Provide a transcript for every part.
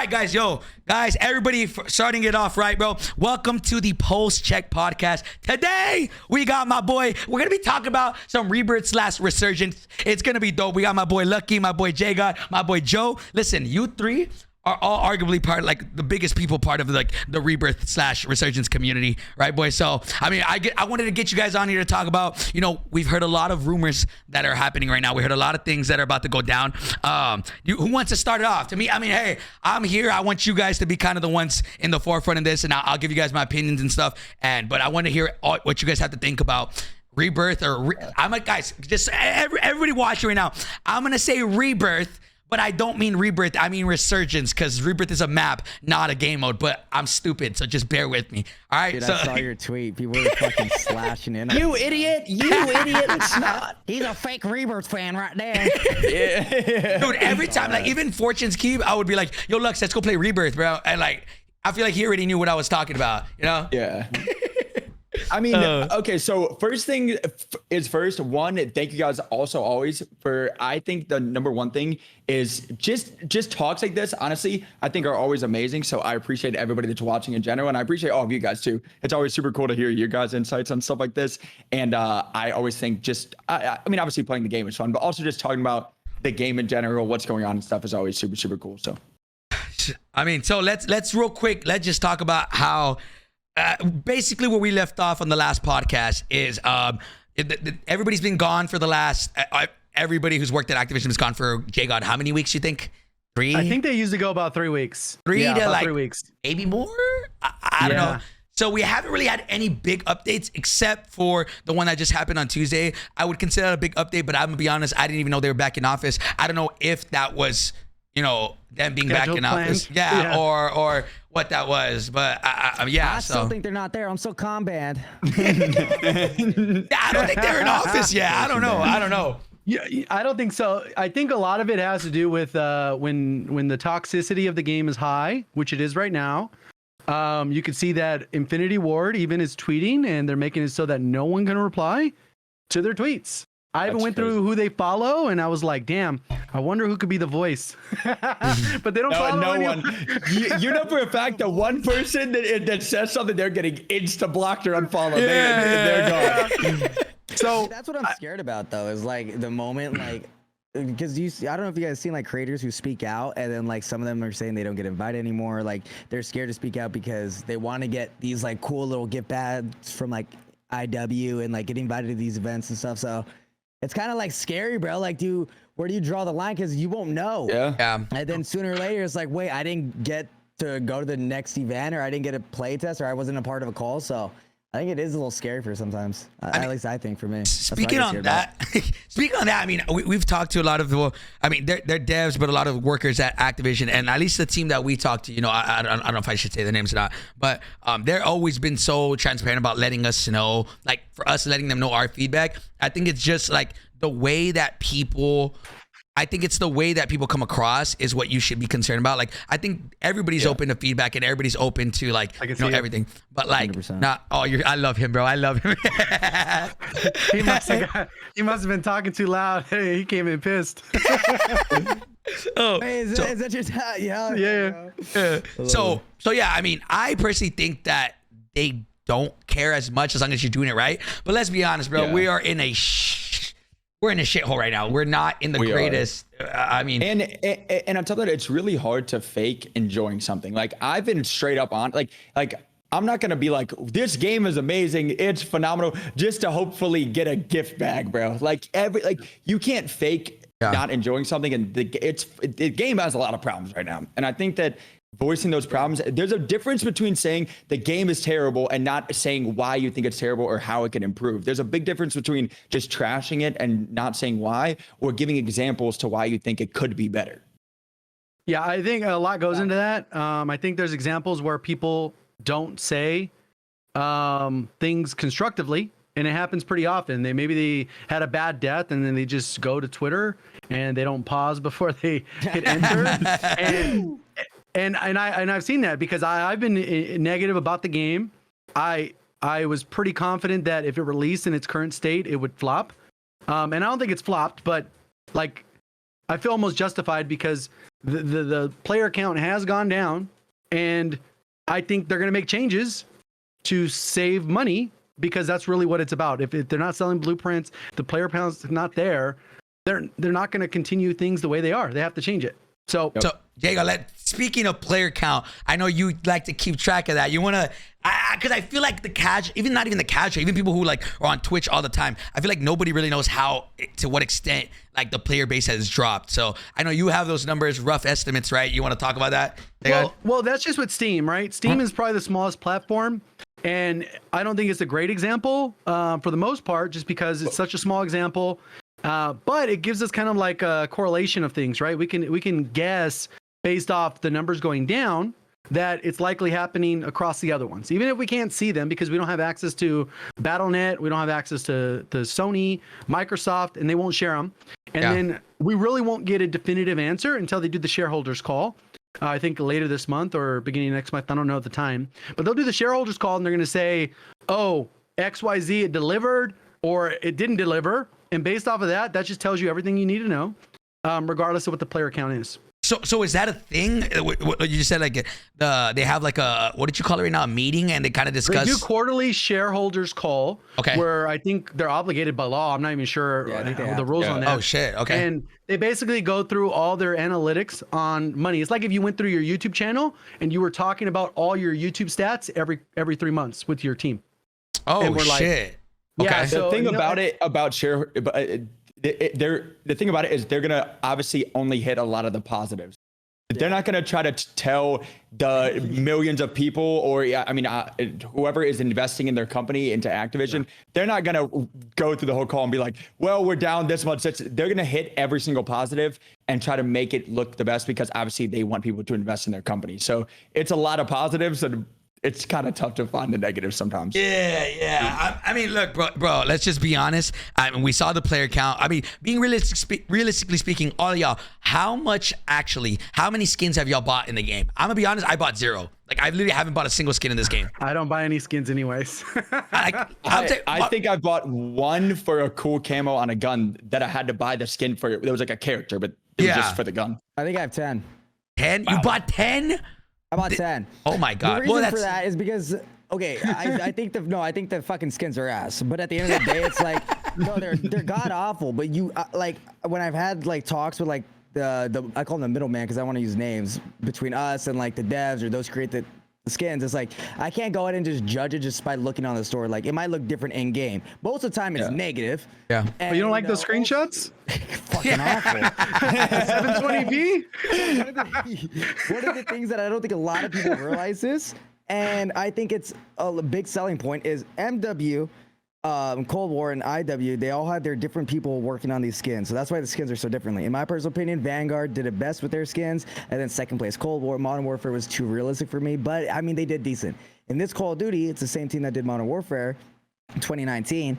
right, guys. Guys, everybody starting it off right, bro. Welcome to the Post Check Podcast. Today, we got my boy. We're going to be talking about some Rebirth / Resurgence. It's going to be dope. We got my boy Lucky, my boy J God, my boy Joe. Listen, you three are all arguably the biggest people part of the Rebirth / Resurgence community, right, boy? So, I mean, I wanted to get you guys on here to talk about, we've heard a lot of rumors that are happening right now. We heard a lot of things that are about to go down. Who wants to start it off? To me, I mean, hey, I'm here. I want you guys to be kind of the ones in the forefront of this, and I'll give you guys my opinions and stuff. But I want to hear what you guys have to think about Rebirth I'm like, guys, just everybody watching right now. I'm going to say Rebirth. But I don't mean Rebirth, I mean Resurgence, because Rebirth is a map, not a game mode. But I'm stupid, so just bear with me. All right. Dude, so, I saw your tweet. People were fucking slashing in. You idiot! You idiot! It's not. He's a fake Rebirth fan right there. Yeah. Dude, every time, like even Fortune's Keep, I would be like, "Yo, Lux, let's go play Rebirth, bro." And like, I feel like he already knew what I was talking about, Yeah. I mean, okay, so first thing is first. One, thank you guys also always for, I think the number one thing is just talks like this, honestly, I think are always amazing. So I appreciate everybody that's watching in general. And I appreciate all of you guys too. It's always super cool to hear your guys' insights on stuff like this. And I always think I mean, obviously playing the game is fun, but also just talking about the game in general, what's going on and stuff is always super, super cool. So, I mean, so let's real quick, let's just talk about how, basically where we left off on the last podcast is everybody's been gone for the last everybody who's worked at Activision has gone for J-God. How many weeks you think? 3? I think they usually go about 3 weeks. 3 yeah, to about like 3 weeks. Maybe more? I don't know. So we haven't really had any big updates except for the one that just happened on Tuesday. I would consider that a big update, but I'm gonna be honest, I didn't even know they were back in office. I don't know if that was them being back in office, or what that was, but I still think they're not there. I'm so calm banned. I don't think they're in office yet. I don't know. Yeah, I don't think so. I think a lot of it has to do with when the toxicity of the game is high, which it is right now. You can see that Infinity Ward even is tweeting, and they're making it so that no one can reply to their tweets. I even went through who they follow, and I was like, damn, I wonder who could be the voice. But they don't follow anyone. You know for a fact that one person that says something, they're getting insta-blocked or unfollowed. They're gone. So that's what I'm scared about, though, is like the moment, like, because I don't know if you guys seen like creators who speak out, and then like some of them are saying they don't get invited anymore. Like they're scared to speak out because they want to get these like cool little gift bags from like IW and like get invited to these events and stuff. So it's kind of like scary, bro. Like, where do you draw the line? Because you won't know. Yeah. And then sooner or later, it's like, wait, I didn't get to go to the next event, or I didn't get a play test, or I wasn't a part of a call. So I think it is a little scary for sometimes. At least I think for me. Speaking on that, I mean, we've talked to a lot of they're devs, but a lot of workers at Activision, and at least the team that we talked to, I don't know if I should say the names or not, but they're always been so transparent about letting us know, like for us letting them know our feedback. I think it's just like the way that people come across is what you should be concerned about. Like, I think everybody's open to feedback and everybody's open to like, everything. But like, 100%. I love him, bro. I love him. He must have been talking too loud. Hey, he came in pissed. Hey, is that your dad? Yeah. So yeah, I mean, I personally think that they don't care as much as long as you're doing it right. But let's be honest, bro. Yeah. We are in a shithole right now. We're not in the greatest. I mean, and on top of that, it's really hard to fake enjoying something. Like I've been straight up on like I'm not gonna be like, this game is amazing, it's phenomenal, just to hopefully get a gift bag, bro. Like you can't fake not enjoying something, and the game has a lot of problems right now. And I think that voicing those problems, there's a difference between saying the game is terrible and not saying why you think it's terrible or how it can improve. There's a big difference between just trashing it and not saying why, or giving examples to why you think it could be better. Yeah, I think a lot goes into that. I think there's examples where people don't say things constructively, and it happens pretty often. Maybe they had a bad death, and then they just go to Twitter and they don't pause before they hit enter. And I've seen that because I've been negative about the game. I was pretty confident that if it released in its current state, it would flop. And I don't think it's flopped, but like I feel almost justified because the player count has gone down, and I think they're going to make changes to save money because that's really what it's about. If they're not selling blueprints, the player count's not there, they're not going to continue things the way they are. They have to change it. So Diego, speaking of player count, I know you like to keep track of that. You want to, because I feel like the casual, even not even the casual, even people who like are on Twitch all the time, I feel like nobody really knows to what extent like the player base has dropped. So I know you have those numbers, rough estimates, right? You want to talk about that? Well, that's just with Steam, right? Steam is probably the smallest platform. And I don't think it's a great example for the most part, just because it's such a small example. But it gives us kind of like a correlation of things, right? We can guess based off the numbers going down that it's likely happening across the other ones, even if we can't see them because we don't have access to Battle.net, we don't have access to Sony, Microsoft, and they won't share them. And then we really won't get a definitive answer until they do the shareholders call. I think later this month or beginning of next month. I don't know at the time, but they'll do the shareholders call and they're going to say, oh, XYZ, it delivered or it didn't deliver. And based off of that, that just tells you everything you need to know, regardless of what the player count is. So is that a thing? What you just said, like they have like a, what did you call it right now? A meeting, and they kind of discuss. They do quarterly shareholders call. Okay. Where I think they're obligated by law. I'm not even sure the rules on that. Oh shit. Okay. And they basically go through all their analytics on money. It's like if you went through your YouTube channel and you were talking about all your YouTube stats every 3 months with your team. Oh shit. Like, okay. Yeah, The thing about it, about share, the thing about it is they're gonna obviously only hit a lot of the positives. They're not gonna try to tell the millions of people, or whoever is investing in their company into Activision. They're not gonna go through the whole call and be like, "Well, we're down this much." They're gonna hit every single positive and try to make it look the best because obviously they want people to invest in their company. So it's a lot of positives and it's kind of tough to find the negatives sometimes. Yeah. I mean, look, bro, let's just be honest. I mean, we saw the player count. I mean, being realistically speaking, all of y'all, how many skins have y'all bought in the game? I'm gonna be honest, I bought 0. Like, I literally haven't bought a single skin in this game. I don't buy any skins anyways. I think I bought one for a cool camo on a gun that I had to buy the skin for. It was like a character, but it was just for the gun. I think I have 10. 10? Wow. You bought 10? I bought 10. Oh my god. The reason for that is because I think the fucking skins are ass. But at the end of the day, it's like no, they're god awful. But you like when I've had like talks with like the I call them the middleman because I want to use names between us and like the devs or those create the skins. It's like I can't go ahead and just judge it just by looking on the store. Like it might look different in game. Most of the time it's negative. Yeah. And, but you don't like those screenshots? Fucking awful. 720p? One of the things that I don't think a lot of people realize is, and I think it's a big selling point, is MW, Cold War, and IW, they all have their different people working on these skins. So that's why the skins are so differently. In my personal opinion, Vanguard did it best with their skins, and then second place Cold War. Modern Warfare was too realistic for me, but I mean, they did decent. In this Call of Duty, it's the same team that did Modern Warfare in 2019.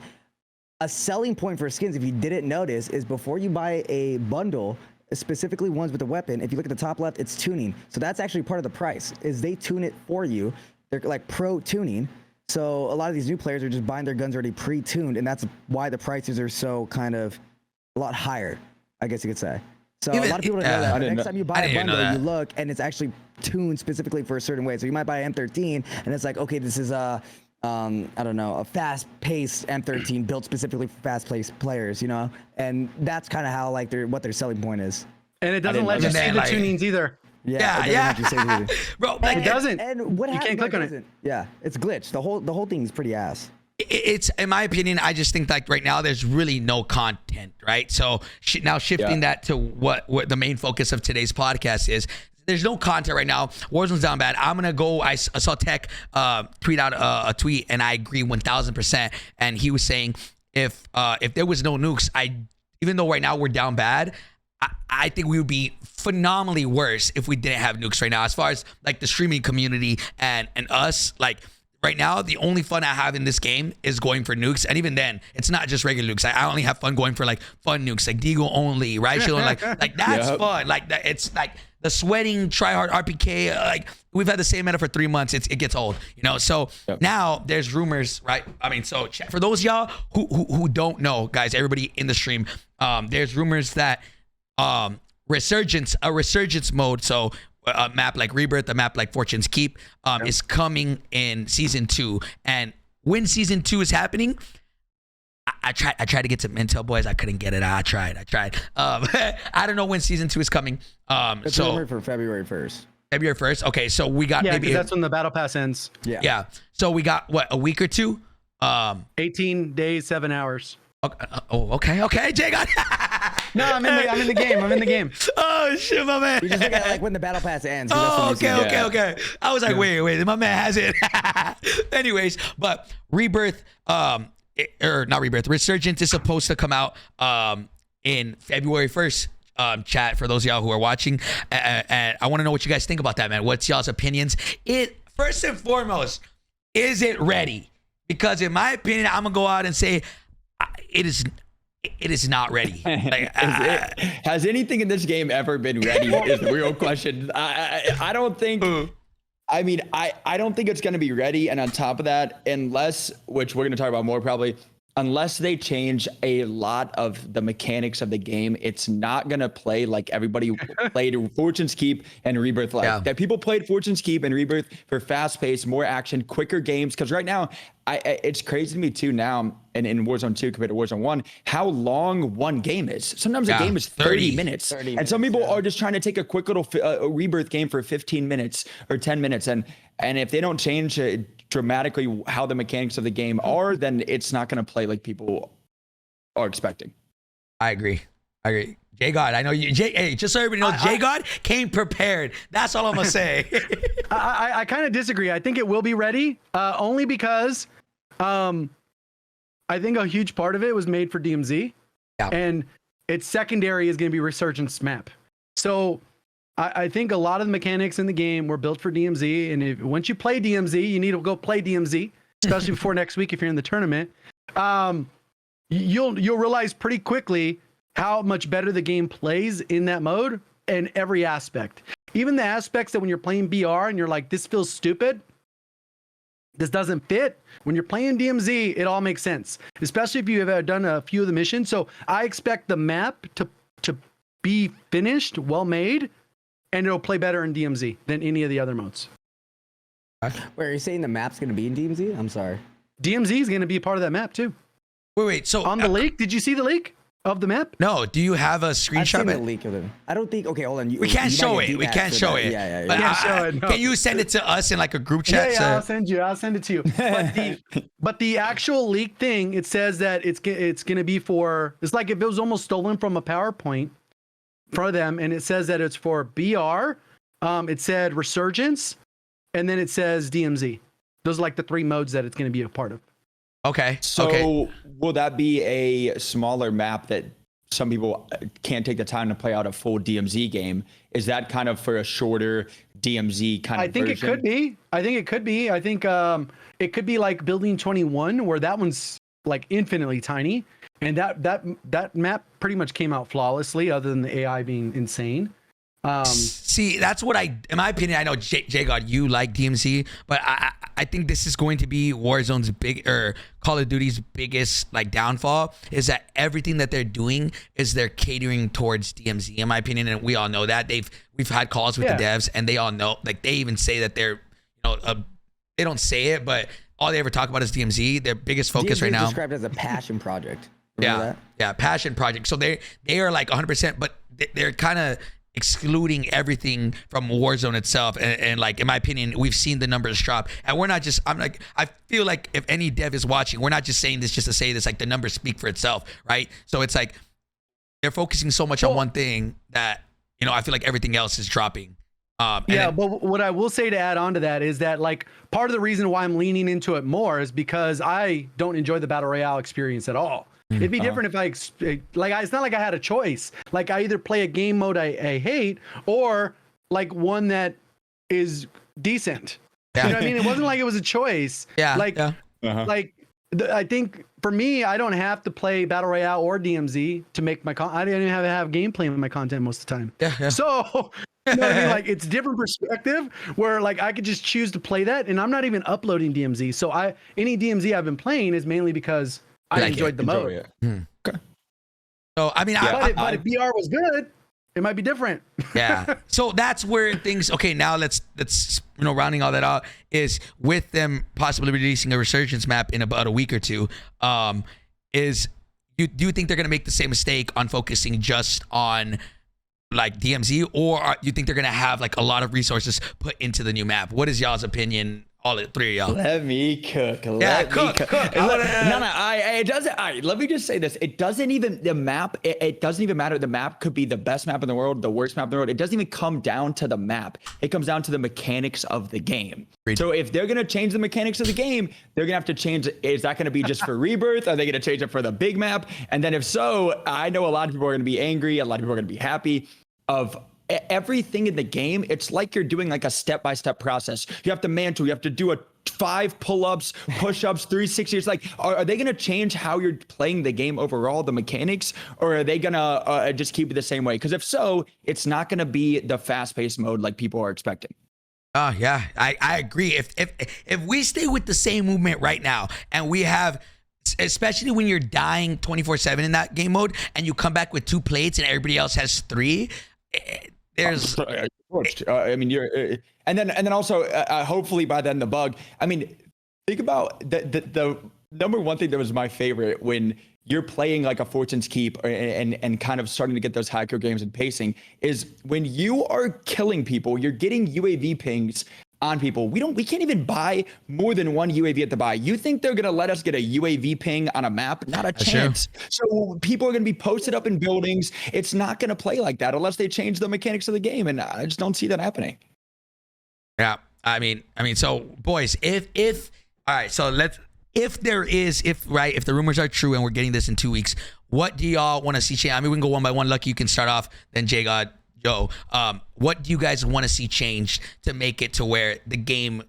A selling point for skins, if you didn't notice, is before you buy a bundle, specifically ones with a weapon, if you look at the top left, it's tuning. So that's actually part of the price, is they tune it for you. They're like pro tuning. So a lot of these new players are just buying their guns already pre-tuned, and that's why the prices are so kind of a lot higher, I guess you could say. So a lot of people don't know that. Next time you buy a bundle, you look, and it's actually tuned specifically for a certain way. So you might buy an M13, and it's like, okay, this is I don't know, a fast-paced M13 built specifically for fast-paced players, you know? And that's kind of how like what their selling point is. And it doesn't let you see the tunings either. Yeah. Bro, like, it doesn't. And what you can't click on it. Yeah, it's glitched. The whole thing is pretty ass. It's, in my opinion, I just think like right now there's really no content, right? So now shifting that to what the main focus of today's podcast is. There's no content right now. Warzone's down bad. I'm gonna go. I saw Tech tweet out a tweet, and I agree 1,000%. And he was saying if there was no nukes, even though right now we're down bad, I think we would be phenomenally worse if we didn't have nukes right now. As far as like the streaming community and us, like right now, the only fun I have in this game is going for nukes. And even then, it's not just regular nukes. I only have fun going for like fun nukes, like Deagle only, right? Like that's fun. Like that, it's like the sweating, try hard RPK. Like we've had the same meta for 3 months. It gets old, you know? So now there's rumors, right? I mean, so for those of y'all who don't know, guys, everybody in the stream, there's rumors that a resurgence mode. So a map like Rebirth, a map like Fortune's Keep is coming in season 2. And when season 2 is happening, I tried to get some intel, boys. I couldn't get it. I tried. I don't know when season 2 is coming. It's rumored for February 1st. February 1st. Okay, so we got maybe that's when the battle pass ends. Yeah. So we got what, a week or two? 18 days, 7 hours. Okay. Jay got. No, I'm in the game. Oh shit, my man. You just look at like when the battle pass ends. Oh, okay. I was like, wait, my man has it. Anyways, but Rebirth, or not Rebirth, Resurgence is supposed to come out in February 1st. Chat, for those of y'all who are watching, and I want to know what you guys think about that, man. What's y'all's opinions? First and foremost, is it ready? Because in my opinion, I'm gonna go out and say it is not ready. Like, has anything in this game ever been ready? Is the real question. I don't think. I mean, I don't think it's going to be ready. And on top of that, unless, which we're going to talk about more probably, unless they change a lot of the mechanics of the game, it's not going to play like everybody played Fortune's Keep and Rebirth like. Yeah. That people played Fortune's Keep and Rebirth for fast-paced, more action, quicker games. Because right now, it's crazy to me too now, and in Warzone 2 compared to Warzone 1, how long one game is. Sometimes a game is 30 minutes. And some people are just trying to take a quick little Rebirth game for 15 minutes or 10 minutes. And if they don't change dramatically how the mechanics of the game are, then it's not going to play like people are expecting. I agree. J God, I know you. Hey, just so everybody knows, J God came prepared. That's all I'm gonna say. I kind of disagree. I think it will be ready, only because I think a huge part of it was made for DMZ, and its secondary is going to be Resurgence map. So I think a lot of the mechanics in the game were built for DMZ, and once you play DMZ, you need to go play DMZ, especially before next week if you're in the tournament. You'll realize pretty quickly how much better the game plays in that mode in every aspect. Even the aspects that when you're playing BR and you're like, this feels stupid, this doesn't fit. When you're playing DMZ, it all makes sense, especially if you have done a few of the missions. So I expect the map to be finished, well made, and it'll play better in DMZ than any of the other modes. Wait, are you saying the map's going to be in DMZ? I'm sorry. DMZ is going to be part of that map too. Wait. So on the leak, did you see the leak of the map? No. Do you have a screenshot? I've seen of the it? leak of it. I don't think. Okay, hold on. We can't show it. Yeah. But can't show it, no. Can you send it to us in like a group chat? Yeah, I'll send it to you. But the actual leak thing, it says that it's going to be for. It's like if it was almost stolen from a PowerPoint for them, and it says that it's for BR. It said Resurgence, and then it says DMZ. Those are like the 3 modes that it's going to be a part of. Okay. So will that be a smaller map that some people can't take the time to play out a full DMZ game? Is that kind of for a shorter DMZ kind of version? It could be. I think it could be like Building 21, where that one's like infinitely tiny, and that map pretty much came out flawlessly, other than the AI being insane. See, that's what in my opinion, I know J God, you like DMZ, but I think this is going to be Warzone's Call of Duty's biggest like downfall, is that everything that they're doing is they're catering towards DMZ, in my opinion, and we all know that. We've had calls with the devs, and they all know, like they even say that they're, they don't say it, but all they ever talk about is DMZ. Their biggest focus DMZ right now. Described as a passion project. Remember that? Passion project. So they are like 100%, but they're kind of excluding everything from Warzone itself, and like in my opinion, we've seen the numbers drop, and we're not just, I feel like if any dev is watching, we're not just saying this just to say this, like the numbers speak for itself, right? So it's like they're focusing so much on one thing that, I feel like everything else is dropping. But what I will say to add on to that is that like part of the reason why I'm leaning into it more is because I don't enjoy the Battle Royale experience at all. It'd be different if it's not like I had a choice. Like I either play a game mode I hate, or like one that is decent. You know what I mean? It wasn't like it was a choice. I think for me, I don't have to play Battle Royale or DMZ to make my I didn't even have gameplay in my content most of the time. So you know what I mean? Like it's different perspective where like I could just choose to play that, and I'm not even uploading DMZ. So any DMZ I've been playing is mainly because I enjoyed the mode. Okay. So I mean, but if BR was good, it might be different. Yeah. So that's where things. Okay, now let's rounding all that out is with them possibly releasing a Resurgence map in about a week or two. Do you think they're gonna make the same mistake on focusing just on like DMZ, or do you think they're gonna have like a lot of resources put into the new map? What is y'all's opinion? All three of y'all. Let me cook. Cook. It doesn't. Let me just say this. It doesn't even the map. It doesn't even matter. The map could be the best map in the world, the worst map in the world. It doesn't even come down to the map. It comes down to the mechanics of the game. Agreed. So if they're gonna change the mechanics of the game, they're gonna have to change. Is that gonna be just for Rebirth? Are they gonna change it for the big map? And then if so, I know a lot of people are gonna be angry. A lot of people are gonna be happy. Of everything in the game, it's like you're doing like a step-by-step process. You have to mantle, you have to do 5 pull-ups, push-ups, 360. It's like, are they going to change how you're playing the game overall, the mechanics, or are they going to just keep it the same way? Because if so, it's not going to be the fast-paced mode like people are expecting. Oh yeah, I agree. If we stay with the same movement right now, and we have, especially when you're dying 24/7 in that game mode, and you come back with 2 plates and everybody else has 3. There's I mean, you're and then also hopefully by then the bug. I mean, think about the number one thing that was my favorite when you're playing like a Fortune's Keep and kind of starting to get those hacker games and pacing is when you are killing people, you're getting UAV pings on people. We can't even buy more than 1 UAV at the buy. You think they're gonna let us get a UAV ping on a map? Not a chance. So people are gonna be posted up in buildings. It's not gonna play like that unless they change the mechanics of the game, and I just don't see that happening. Yeah, I mean, so boys, if all right, so if the rumors are true and we're getting this in 2 weeks, what do y'all want to see change? I mean, we can go one by one. Lucky, you can start off, then J God. Joe, what do you guys want to see changed to make it to where the game,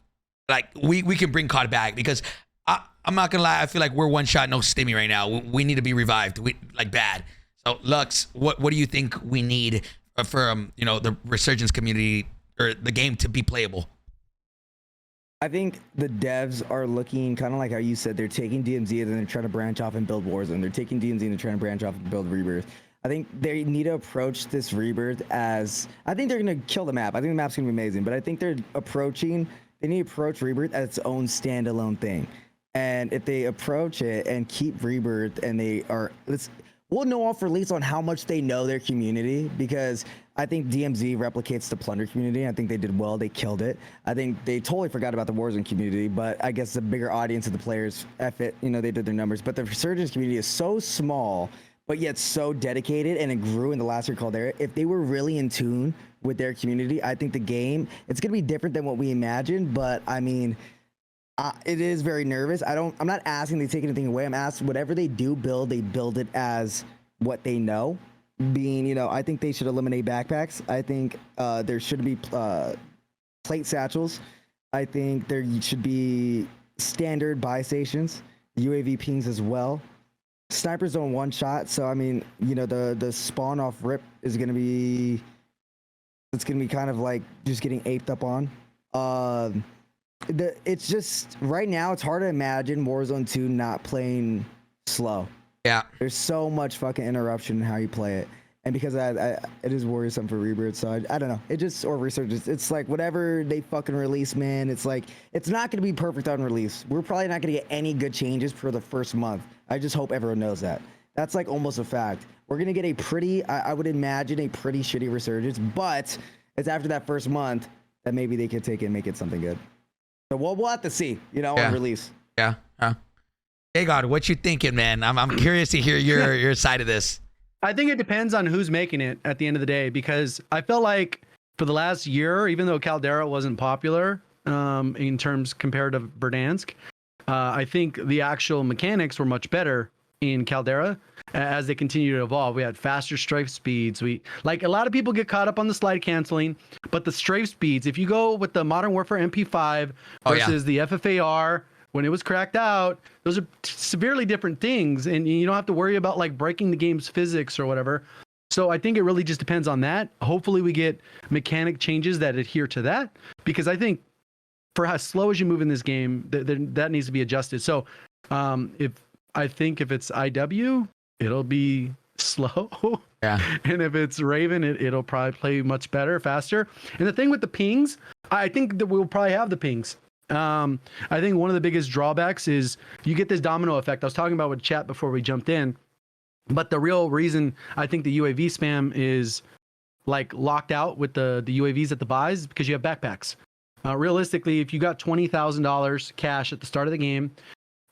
like we can bring COD back? Because I'm not gonna lie, I feel like we're one shot no stimmy right now. We need to be revived, like bad. So Lux, what do you think we need for the Resurgence community or the game to be playable? I think the devs are looking kind of like how you said, they're taking DMZ and then they're trying to branch off and build Warzone. They're taking DMZ and they're trying to branch off and build Rebirth. I think they need to approach this Rebirth as, I think they're going to kill the map. I think the map's going to be amazing, but I think they need to approach Rebirth as its own standalone thing. And if they approach it and keep Rebirth and we'll know off release on how much they know their community, because I think DMZ replicates the Plunder community. I think they did well. They killed it. I think they totally forgot about the Warzone community, but I guess the bigger audience of the players, they did their numbers. But the Resurgence community is so small, but yet so dedicated, and it grew in the last year Caldera. If they were really in tune with their community, I think the game, it's going to be different than what we imagined, but I mean, it is very nervous. I'm not asking they take anything away. I'm asking whatever they do build, they build it as what they know. Being, I think they should eliminate backpacks. I think there should be plate satchels. I think there should be standard buy stations, UAV pings as well. Snipers don't one shot, so I mean, the spawn off rip is gonna be kind of like just getting aped up on. It's just right now it's hard to imagine Warzone 2 not playing slow. Yeah, there's so much fucking interruption in how you play it, and because it is worrisome for Rebirth. So I don't know. It just or Resurgence. It's like whatever they fucking release, man. It's like it's not gonna be perfect on release. We're probably not gonna get any good changes for the first month. I just hope everyone knows that. That's like almost a fact. We're gonna get I would imagine a pretty shitty Resurgence, but it's after that first month that maybe they could take it and make it something good. So we'll have to see, on release. Yeah. Hey God, what you thinking, man? I'm curious to hear your side of this. I think it depends on who's making it at the end of the day, because I felt like for the last year, even though Caldera wasn't popular in terms compared to Verdansk, I think the actual mechanics were much better in Caldera as they continue to evolve. We had faster strafe speeds. A lot of people get caught up on the slide canceling, but the strafe speeds, if you go with the Modern Warfare MP5 versus the FFAR when it was cracked out, those are severely different things, and you don't have to worry about like breaking the game's physics or whatever. So I think it really just depends on that. Hopefully we get mechanic changes that adhere to that, because I think for how slow as you move in this game, that needs to be adjusted. So if it's IW, it'll be slow. Yeah. And if it's Raven, it'll probably play much better, faster. And the thing with the pings, I think that we'll probably have the pings. I think one of the biggest drawbacks is you get this domino effect. I was talking about with chat before we jumped in, but the real reason I think the UAV spam is like locked out with the UAVs at the buys is because you have backpacks. Realistically, if you got $20,000 cash at the start of the game,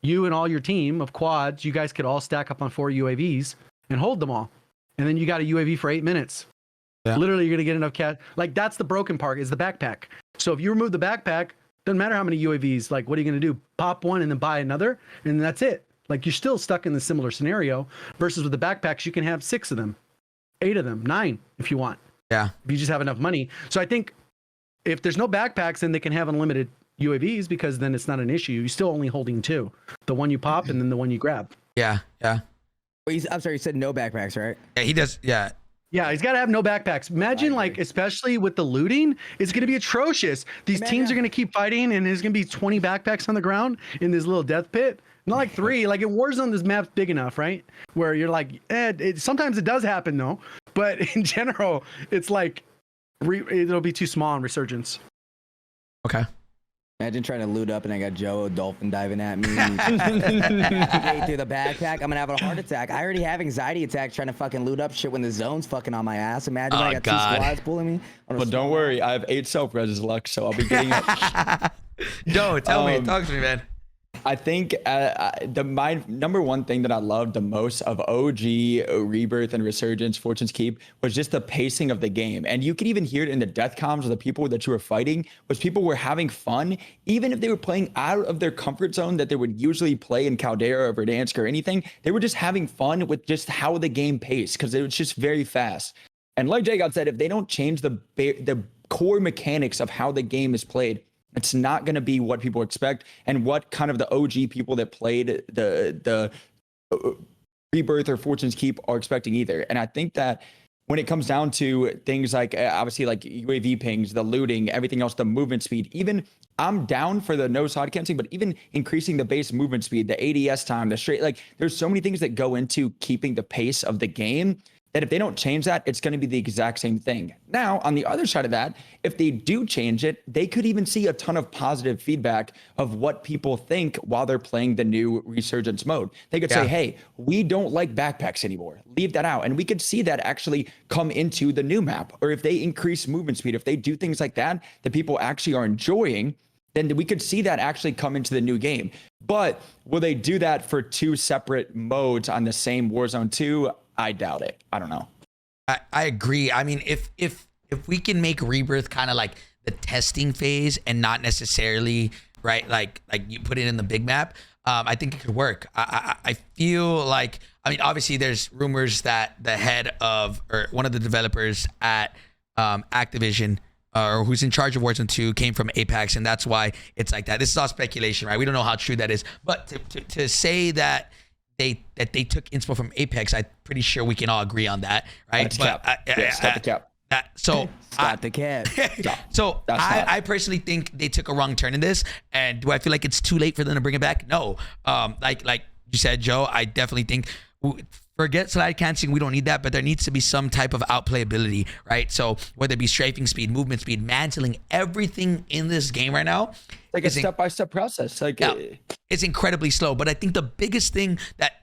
you and all your team of quads, you guys could all stack up on 4 UAVs and hold them all. And then you got a UAV for 8 minutes. Yeah. Literally, you're going to get enough cash. Like, that's the broken part, is the backpack. So if you remove the backpack, doesn't matter how many UAVs, like, what are you going to do? Pop one and then buy another, and that's it. Like, you're still stuck in the similar scenario, versus with the backpacks, you can have 6 of them, 8 of them, 9 if you want. Yeah. If you just have enough money. So I think if there's no backpacks, then they can have unlimited UAVs, because then it's not an issue. You're still only holding 2. The one you pop and then the one you grab. Yeah. Yeah. I'm sorry, you said no backpacks, right? Yeah, he does. Yeah. Yeah, he's got to have no backpacks. Imagine, like, especially with the looting, it's going to be atrocious. These teams are going to keep fighting, and there's going to be 20 backpacks on the ground in this little death pit. Not like 3. Like, in Warzone, this map's big enough, right? Where you're like, sometimes it does happen, though. But in general, it's like, it'll be too small in Resurgence. Okay. Imagine trying to loot up and I got Joe dolphin diving at me. Through the backpack, I'm gonna have a heart attack. I already have anxiety attacks trying to fucking loot up shit when the zone's fucking on my ass. Imagine I got 2 squads pulling me. But don't worry, I have 8 self-res luck, so I'll be getting it. Joe, tell me, talk to me, man. I think my number one thing that I loved the most of OG, Rebirth, and Resurgence, Fortune's Keep, was just the pacing of the game. And you could even hear it in the death comms of the people that you were fighting, was people were having fun, even if they were playing out of their comfort zone that they would usually play in Caldera or Verdansk or anything. They were just having fun with just how the game paced, because it was just very fast. And like Jacob said, if they don't change the core mechanics of how the game is played, it's not going to be what people expect and what kind of the OG people that played the Rebirth or Fortune's Keep are expecting either. And I think that when it comes down to things like, obviously, like UAV pings, the looting, everything else, the movement speed, even I'm down for the no side canceling, but even increasing the base movement speed, the ADS time, the straight, like there's so many things that go into keeping the pace of the game that if they don't change that, it's going to be the exact same thing. Now, on the other side of that, if they do change it, they could even see a ton of positive feedback of what people think while they're playing the new Resurgence mode. They could say, hey, we don't like backpacks anymore. Leave that out. And we could see that actually come into the new map. Or if they increase movement speed, if they do things like that people actually are enjoying, then we could see that actually come into the new game. But will they do that for 2 separate modes on the same Warzone 2? I doubt it. I don't know. I agree. I mean, if we can make Rebirth kind of like the testing phase and not necessarily right, like you put it in the big map, I think it could work. I feel like, I mean, obviously there's rumors that the head of, or one of the developers at Activision, or who's in charge of Warzone 2, came from Apex, and that's why it's like that. This is all speculation, right? We don't know how true that is, but to say that they took inspo from Apex, I'm pretty sure we can all agree on that, right? That's cap. Stop the cap. Stop the cap. So I personally think they took a wrong turn in this. And do I feel like it's too late for them to bring it back? No. Like you said, Joe, I definitely think forget slide canceling. We don't need that, but there needs to be some type of outplayability, right? So whether it be strafing speed, movement speed, mantling, everything in this game right now, like a step-by-step process. Like it's incredibly slow. But I think the biggest thing that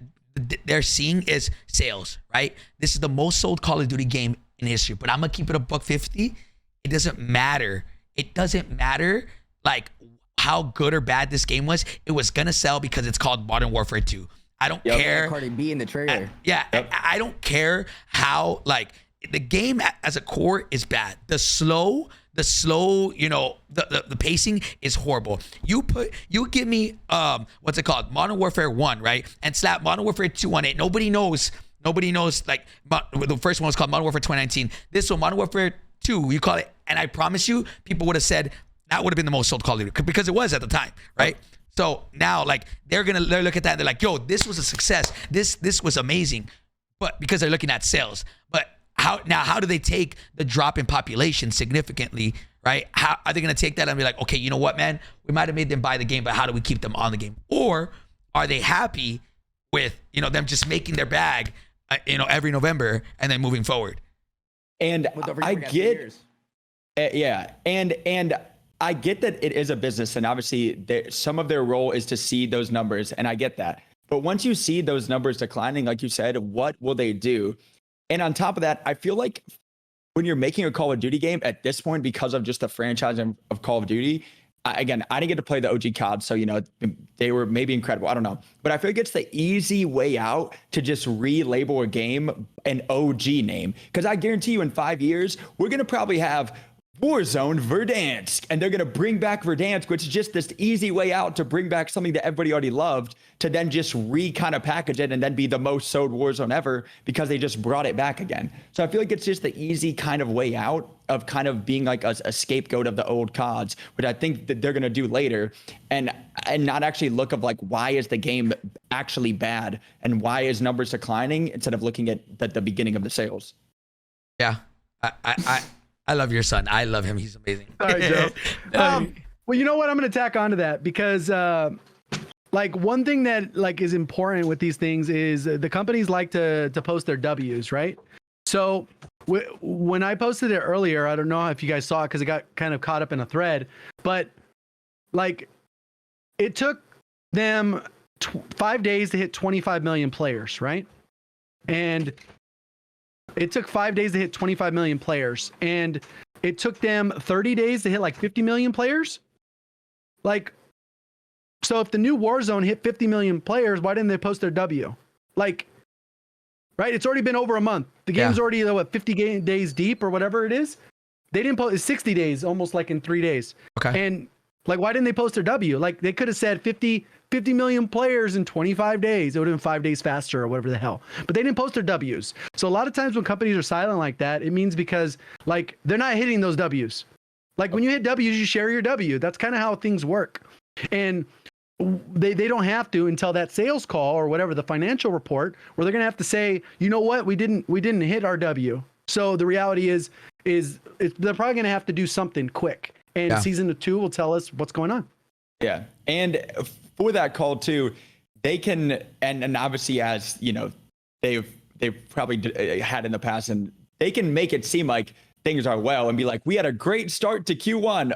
they're seeing is sales, right? This is the most sold Call of Duty game in history. But I'm gonna keep it $150. It doesn't matter. It doesn't matter like how good or bad this game was. It was gonna sell because it's called Modern Warfare 2. I don't care. Cardi B in the trailer. I don't care how, like, the game as a core is bad. The slow, you know, the pacing is horrible. You give me what's it called? Modern Warfare 1, right? And slap Modern Warfare 2 on it. Nobody knows, like, the first one was called Modern Warfare 2019. This one, Modern Warfare 2, you call it, and I promise you, people would have said that would have been the most sold Call of Duty because it was at the time, right? So now, like, they're look at that and they're like, yo, this was a success. This was amazing. But because they're looking at sales. But how do they take the drop in population significantly, right? How are they going to take that and be like, okay, you know what, man? We might have made them buy the game, but how do we keep them on the game? Or are they happy with, you know, them just making their bag every November and then moving forward. And Well, don't forget I we got 2 get, years. yeah, and I get that it is a business, and obviously some of their role is to see those numbers, and I get that. But once you see those numbers declining, like you said, what will they do? And on top of that, I feel like when you're making a Call of Duty game at this point, because of just the franchise of Call of Duty, I didn't get to play the OG COD, so they were maybe incredible. I don't know, but I feel like it's the easy way out to just relabel a game an OG name, because I guarantee you in 5 years we're gonna probably have Warzone Verdansk, and they're going to bring back Verdansk, which is just this easy way out to bring back something that everybody already loved, to then just kind of package it and then be the most sold Warzone ever because they just brought it back again. So I feel like it's just the easy kind of way out of kind of being like a scapegoat of the old CODs, which I think that they're going to do later, and not actually look of like, why is the game actually bad and why is numbers declining, instead of looking at the beginning of the sales. Yeah, I love your son. I love him. He's amazing. All right, Joe. Well, you know what? I'm going to tack onto that because, like, one thing that like is important with these things is the companies like to post their W's, right? So when I posted it earlier, I don't know if you guys saw it because it got kind of caught up in a thread, but like, it took them 5 days to hit 25 million players, right? And it took 5 days to hit 25 million players, and it took them 30 days to hit like 50 million players. Like, so if the new Warzone hit 50 million players, why didn't they post their W? Like, right? It's already been over a month. The game's already 50 days deep or whatever it is. They didn't post. It's 60 days, almost like in 3 days. Okay. And like, why didn't they post their W? Like, they could have said 50 million players in 25 days. It would have been 5 days faster or whatever the hell. But they didn't post their W's. So a lot of times when companies are silent like that, it means because like they're not hitting those W's. Like when you hit W's, you share your W. That's kind of how things work. And they don't have to until that sales call or whatever, the financial report, where they're going to have to say, you know what, we didn't hit our W. So the reality is they're probably going to have to do something quick. And season 2 will tell us what's going on. Yeah. And for that call too, they can, and obviously, as you know, they've probably had in the past, and they can make it seem like things are well and be like, we had a great start to Q1.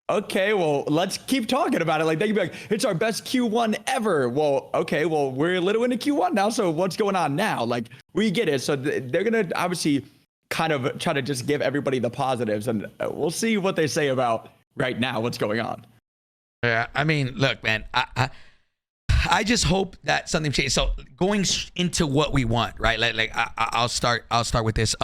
Okay, well, let's keep talking about it. Like, they can be like, it's our best Q1 ever. Well, okay, well, we're a little into Q1 now, so what's going on now? Like, we get it. So they're going to obviously kind of try to just give everybody the positives, and we'll see what they say about right now what's going on. Yeah, I mean, look, man, I just hope that something changes. So going into what we want, right? Like I'll start with this.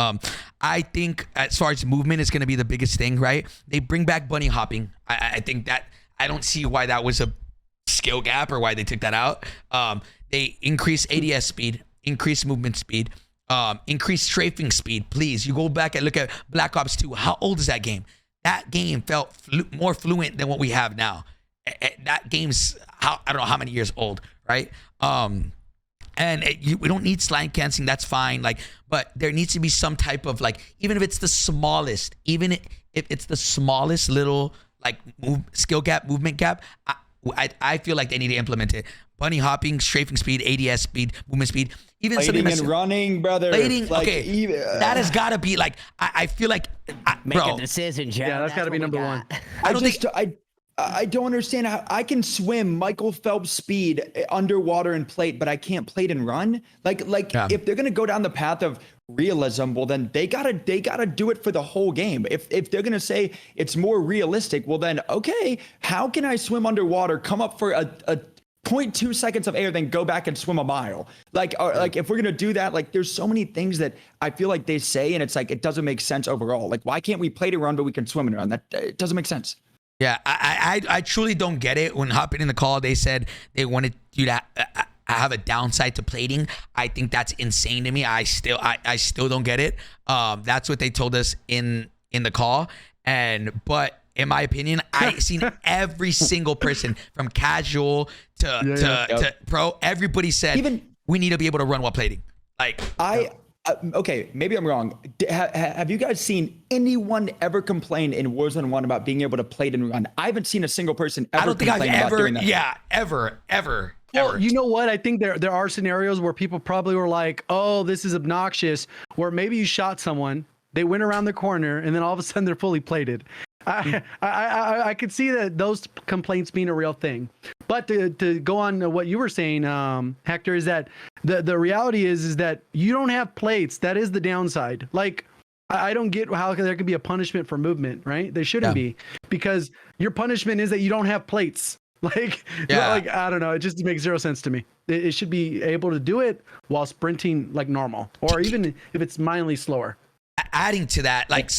I think as far as movement is going to be the biggest thing, right? They bring back bunny hopping. I think that I don't see why that was a skill gap or why they took that out. They increase ADS speed, increase movement speed, increase strafing speed. Please, you go back and look at Black Ops 2. How old is that game? That game felt more fluent than what we have now. That game's I don't know how many years old, right? We don't need slide canceling. That's fine. Like, but there needs to be some type of like, even if it's the smallest, even if it's the smallest little like skill gap, movement gap, I feel like they need to implement it. Bunny hopping, strafing speed, ADS speed, movement speed, even Plating and running, brother. Plating, like, okay, that has got to be like. I feel like, Make bro, a decision, Joe. Yeah, that's got to be number one. I don't understand how I can swim Michael Phelps speed underwater and plate, but I can't plate and run. If they're gonna go down the path of realism, well then they gotta do it for the whole game. If they're gonna say it's more realistic, well then okay, how can I swim underwater, come up for a 0.2 seconds of air, then go back and swim a mile? Like if we're gonna do that, like there's so many things that I feel like they say, and it's like it doesn't make sense overall. Like why can't we plate and run, but we can swim and run? That it doesn't make sense. Yeah, I truly don't get it. When hopping in the call, they said they wanted you to have a downside to plating. I think that's insane to me. I still don't get it. That's what they told us in the call. But in my opinion, I've seen every single person from casual to pro. Everybody said we need to be able to run while plating. Like okay, maybe I'm wrong. Have you guys seen anyone ever complain in Warzone 1 about being able to plate and run? I haven't seen a single person ever complain about doing that. Yeah, ever. Well, ever. you know what? I think there are scenarios where people probably were like, "Oh, this is obnoxious," where maybe you shot someone, they went around the corner, and then all of a sudden they're fully plated. I could see that those complaints being a real thing. But to go on to what you were saying, Hector, is that the reality is that you don't have plates. That is the downside. Like, I don't get how there could be a punishment for movement, right? There shouldn't be, because your punishment is that you don't have plates. Like, I don't know. It just makes zero sense to me. It should be able to do it while sprinting like normal, or even if it's mildly slower. Adding to that, like,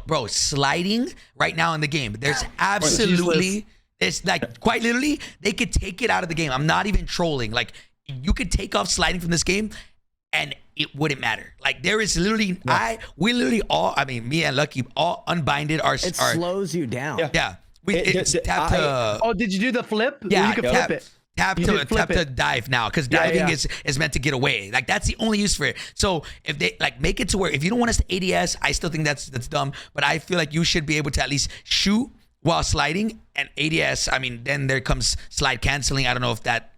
bro, sliding right now in the game, there's absolutely, it's like quite literally, they could take it out of the game. I'm not even trolling. Like, you could take off sliding from this game and it wouldn't matter. Like, there is literally, we literally all, I mean, me and Lucky all unbinded our. It slows you down. Yeah. Tap to. Oh, did you do the flip? Yeah, you can flip it. Tap to dive now, because diving is meant to get away. Like, that's the only use for it. So if they like make it to where if you don't want us to ADS, I still think that's dumb. But I feel like you should be able to at least shoot while sliding, and ADS. I mean, then there comes slide canceling. I don't know if that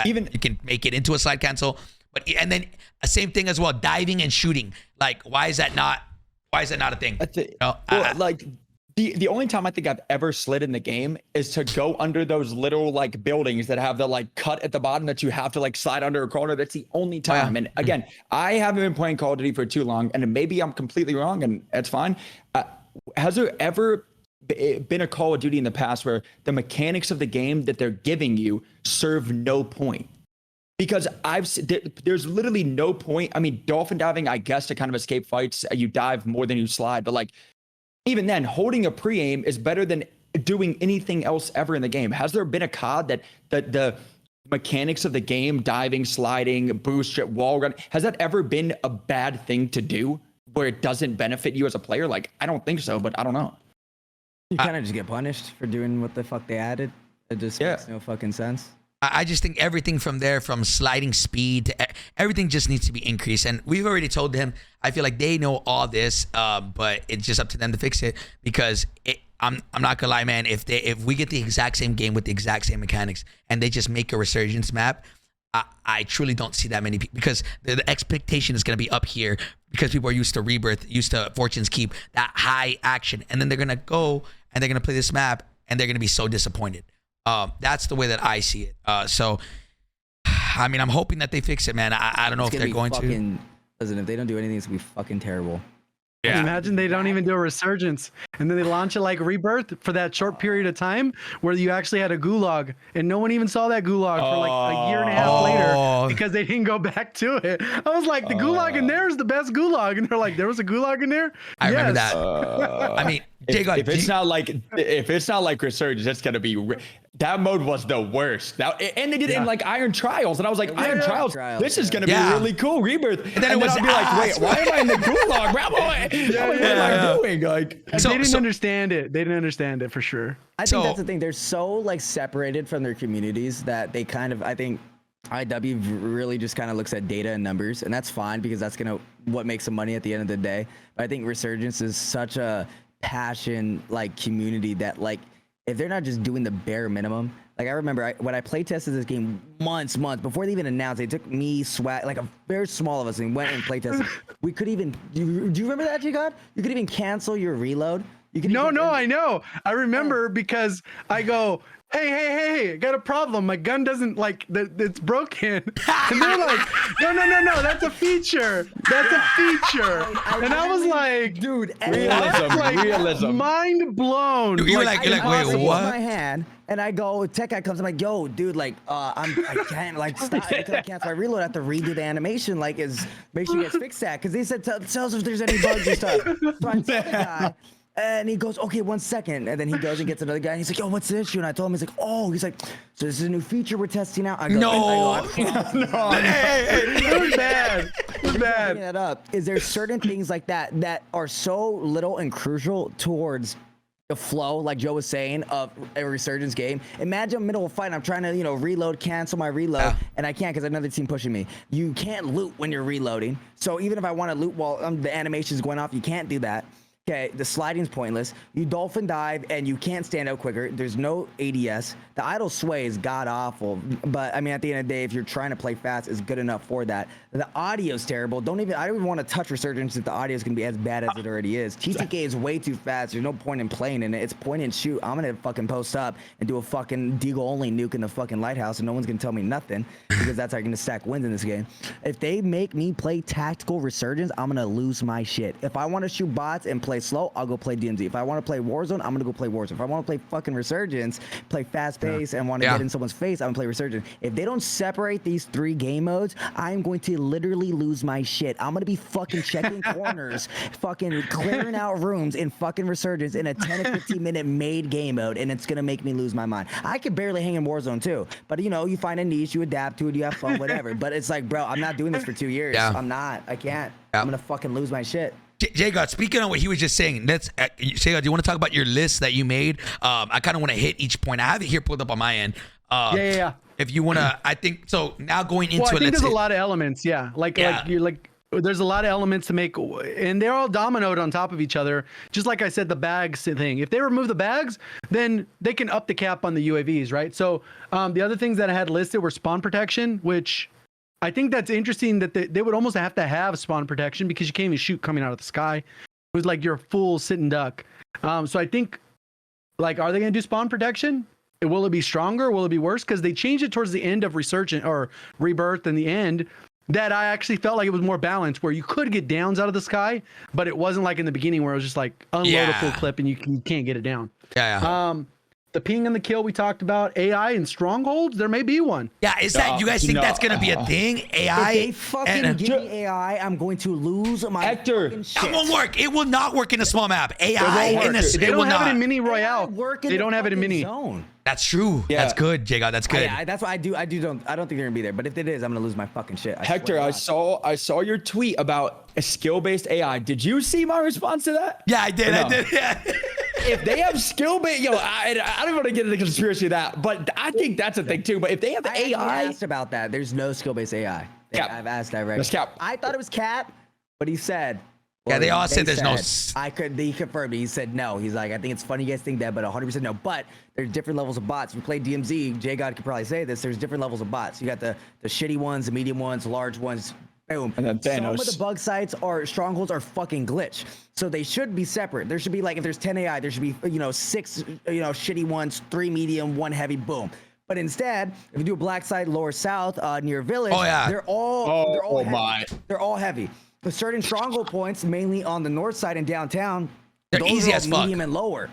even you can make it into a slide cancel. But and then same thing as well, diving and shooting. Like, why is that not a thing? Like. The only time I think I've ever slid in the game is to go under those little like buildings that have the like cut at the bottom that you have to like slide under a corner. That's the only time. And again, I haven't been playing Call of Duty for too long, and maybe I'm completely wrong, and that's fine. Has there ever been a Call of Duty in the past where the mechanics of the game that they're giving you serve no point? Because there's literally no point. I mean, dolphin diving, I guess, to kind of escape fights, you dive more than you slide, but like, even then, holding a pre-aim is better than doing anything else ever in the game. Has there been a COD that the mechanics of the game, diving, sliding, boost, wall run, has that ever been a bad thing to do where it doesn't benefit you as a player? Like, I don't think so, but I don't know. You kind of just get punished for doing what the fuck they added. It just makes no fucking sense. I just think everything from there, from sliding speed to everything, just needs to be increased. And we've already told them. I feel like they know all this, but it's just up to them to fix it. Because I'm not gonna lie, man. If we get the exact same game with the exact same mechanics and they just make a resurgence map, I truly don't see that many people, because the expectation is gonna be up here because people are used to Rebirth, used to Fortune's Keep, that high action, and then they're gonna go and they're gonna play this map and they're gonna be so disappointed. That's the way that I see it. So, I mean, I'm hoping that they fix it, man. I don't know if they're going to. Listen, if they don't do anything, it's gonna be fucking terrible. Yeah. Imagine they don't even do a resurgence, and then they launch it like Rebirth for that short period of time where you actually had a gulag, and no one even saw that gulag for like a year and a half later because they didn't go back to it. I was like, the gulag in there is the best gulag, and they're like, there was a gulag in there. I remember that. I mean, if it's not like Resurgence, it's gonna be. That mode was the worst. And they did it in like Iron Trials, and I was like, Iron Trials, this is gonna be really cool. Rebirth, and then it was I'll be like, wait, why am I in the gulag, bro? What am I doing? Like, they didn't understand it. They didn't understand it for sure. I think that's the thing. They're so like separated from their communities that they kind of, I think, IW really just kind of looks at data and numbers, and that's fine because that's what makes them money at the end of the day. But I think Resurgence is such a passion like community that like, if they're not just doing the bare minimum, like I remember when I play tested this game months before they even announced, they took me, Swag, like a very small of us, and went and play tested. We could even, do you remember that, G-God? You could even cancel your reload. You could I know. I remember because I go, hey, got a problem. My gun doesn't it's broken. And they're like, no, that's a feature. That's a feature. And I was like, dude, realism. Mind blown. You're like, wait, what? My hand, and I go, tech guy comes, I'm like, yo, dude, like, I can't, like, stop. I cancel my reload. I have to redo the animation, like, make sure you guys fix that. Because they said, tell us if there's any bugs or stuff. So I tell the guy, and he goes, okay, 1 second. And then he goes and gets another guy. And he's like, yo, what's the issue? And I told him, he's like, so this is a new feature we're testing out. I go, no. It was bad. It was bad. That up is there certain things like that are so little and crucial towards the flow, like Joe was saying, of a Resurgence game. Imagine I'm in the middle of a fight and I'm trying to, reload, cancel my reload, and I can't because another team pushing me. You can't loot when you're reloading. So even if I want to loot while the animation is going off, you can't do that. Okay, the sliding's pointless. You dolphin dive and you can't stand out quicker. There's no ADS. The idle sway is god awful. But I mean, at the end of the day, if you're trying to play fast, it's good enough for that. The audio's terrible. I don't even want to touch Resurgence if the audio is gonna be as bad as it already is. TTK is way too fast. There's no point in playing in it. It's point and shoot. I'm gonna fucking post up and do a fucking Deagle only nuke in the fucking lighthouse, and no one's gonna tell me nothing because that's how you're gonna stack wins in this game. If they make me play tactical Resurgence, I'm gonna lose my shit. If I want to shoot bots and play slow, I'll go play DMZ. If I want to play Warzone, I'm gonna go play Warzone. If I want to play fucking Resurgence, play fast pace, and want to get in someone's face, I'm gonna play Resurgence. If they don't separate these 3 game modes, I'm going to literally lose my shit. I'm gonna be fucking checking corners, fucking clearing out rooms in fucking Resurgence in a 10 to 15 minute made game mode, and it's gonna make me lose my mind. I could barely hang in Warzone too, but you know, you find a niche, you adapt to it, you have fun, whatever. But it's like, bro, I'm not doing this for 2 years. I'm not. I can't. I'm gonna fucking lose my shit. J-God, speaking on what he was just saying, J-God, do you want to talk about your list that you made? I kind of want to hit each point. I have it here pulled up on my end. Yeah. If you want to, I think so. Now going into I it, think there's a lot of elements. Yeah, there's a lot of elements to make, and they're all dominoed on top of each other. Just like I said, the bags thing. If they remove the bags, then they can up the cap on the UAVs, right? So the other things that I had listed were spawn protection, which I think that's interesting that they would almost have to have spawn protection because you can't even shoot coming out of the sky. It was like you're a full sitting duck. So I think, like, are they going to do spawn protection? Will it be stronger? Will it be worse? Because they changed it towards the end of Resurgent or Rebirth in the end. That I actually felt like it was more balanced, where you could get downs out of the sky, but it wasn't like in the beginning where it was just like unload a full clip and you can't get it down. The ping and the kill we talked about, AI and strongholds, there may be one. Yeah, is that you guys think that's gonna be a thing? AI? If they fucking give me AI, I'm going to lose my fucking shit. That won't work. It will not work in a small map. AI in this, they it will don't have not. it in mini royale. They don't have it in mini zone. That's true. Yeah. That's good, J-God. That's good. That's why I don't think they're gonna be there. But if it is, I'm gonna lose my fucking shit. Hector, I saw your tweet about a skill-based AI. Did you see my response to that? Yeah, I did. No? I did. Yeah. If they have skill-based, I don't want to get into the conspiracy of that, but I think that's a thing too. But if they have AI, I asked about that. There's no skill-based AI. Cap. I've asked directly. That's cap. I thought it was Cap, but he said. Yeah, they all said there's no. He confirmed it. He said no. He's like, I think it's funny you guys think that, but 100% no. But there's different levels of bots. If you play DMZ, J-God could probably say this. There's different levels of bots. You got the shitty ones, the medium ones, large ones. Boom. And then Thanos. Some of the bug sites or strongholds are fucking glitch. So they should be separate. There should be, like, if there's 10 AI, there should be 6 shitty ones, 3 medium, 1 heavy. Boom. But instead, if you do a black site lower south near village, they're all heavy. The certain stronghold points, mainly on the north side and downtown, they're easy as fuck. Medium and lower.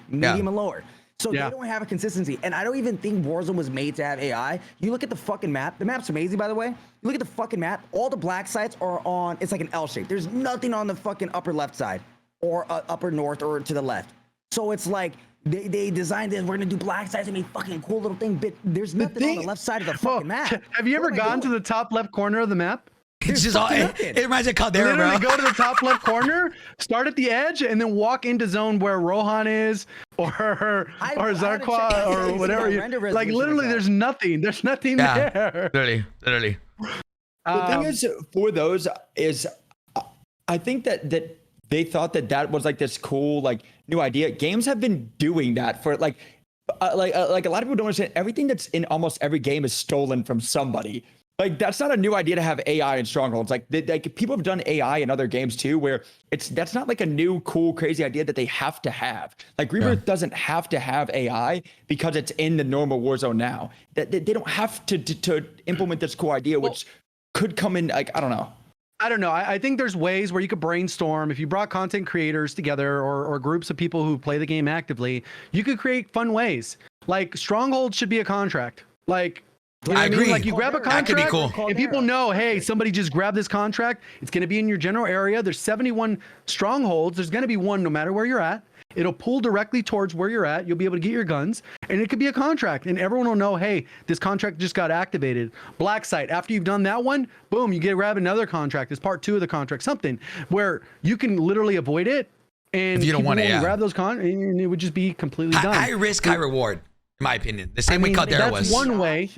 So they don't have a consistency. And I don't even think Warzone was made to have AI. You look at the fucking map. The map's amazing, by the way. You look at the fucking map. All the black sites are on, it's like an L shape. There's nothing on the fucking upper left side or upper north or to the left. So it's like they designed this. We're going to do black sites and be fucking cool little thing. But there's nothing on the left side of the fucking map. Have you ever gone to the top left corner of the map? It's just all, it reminds me of Caldera, literally bro. Go to the top left corner, start at the edge, and then walk into zone where Rohan is, or Zarqwa, or whatever. Like, literally, there's nothing. There's nothing there. Literally. The thing is, for those is, I think that they thought that was like this cool, like, new idea. Games have been doing that for like a lot of people don't understand. Everything that's in almost every game is stolen from somebody. Like, that's not a new idea to have AI in strongholds. Like people have done AI in other games too, where that's not like a new, cool, crazy idea that they have to have. Like, Rebirth doesn't have to have AI because it's in the normal Warzone now. That they don't have to implement this cool idea, which could come in, like, I don't know. I think there's ways where you could brainstorm. If you brought content creators together or groups of people who play the game actively, you could create fun ways. Like, strongholds should be a contract. Like, you know I agree. Like, you grab a contract, that could be cool. And people know, hey, somebody just grabbed this contract. It's going to be in your general area. There's 71 strongholds. There's going to be one no matter where you're at. It'll pull directly towards where you're at. You'll be able to get your guns, and it could be a contract, and everyone will know, hey, this contract just got activated. Black site. After you've done that one, boom, you grab another contract. It's part 2 of the contract. Something where you can literally avoid it, and if you don't want to, grab those and it would just be completely done. High risk, high reward, in my opinion. The same way Caldera was. That's one way.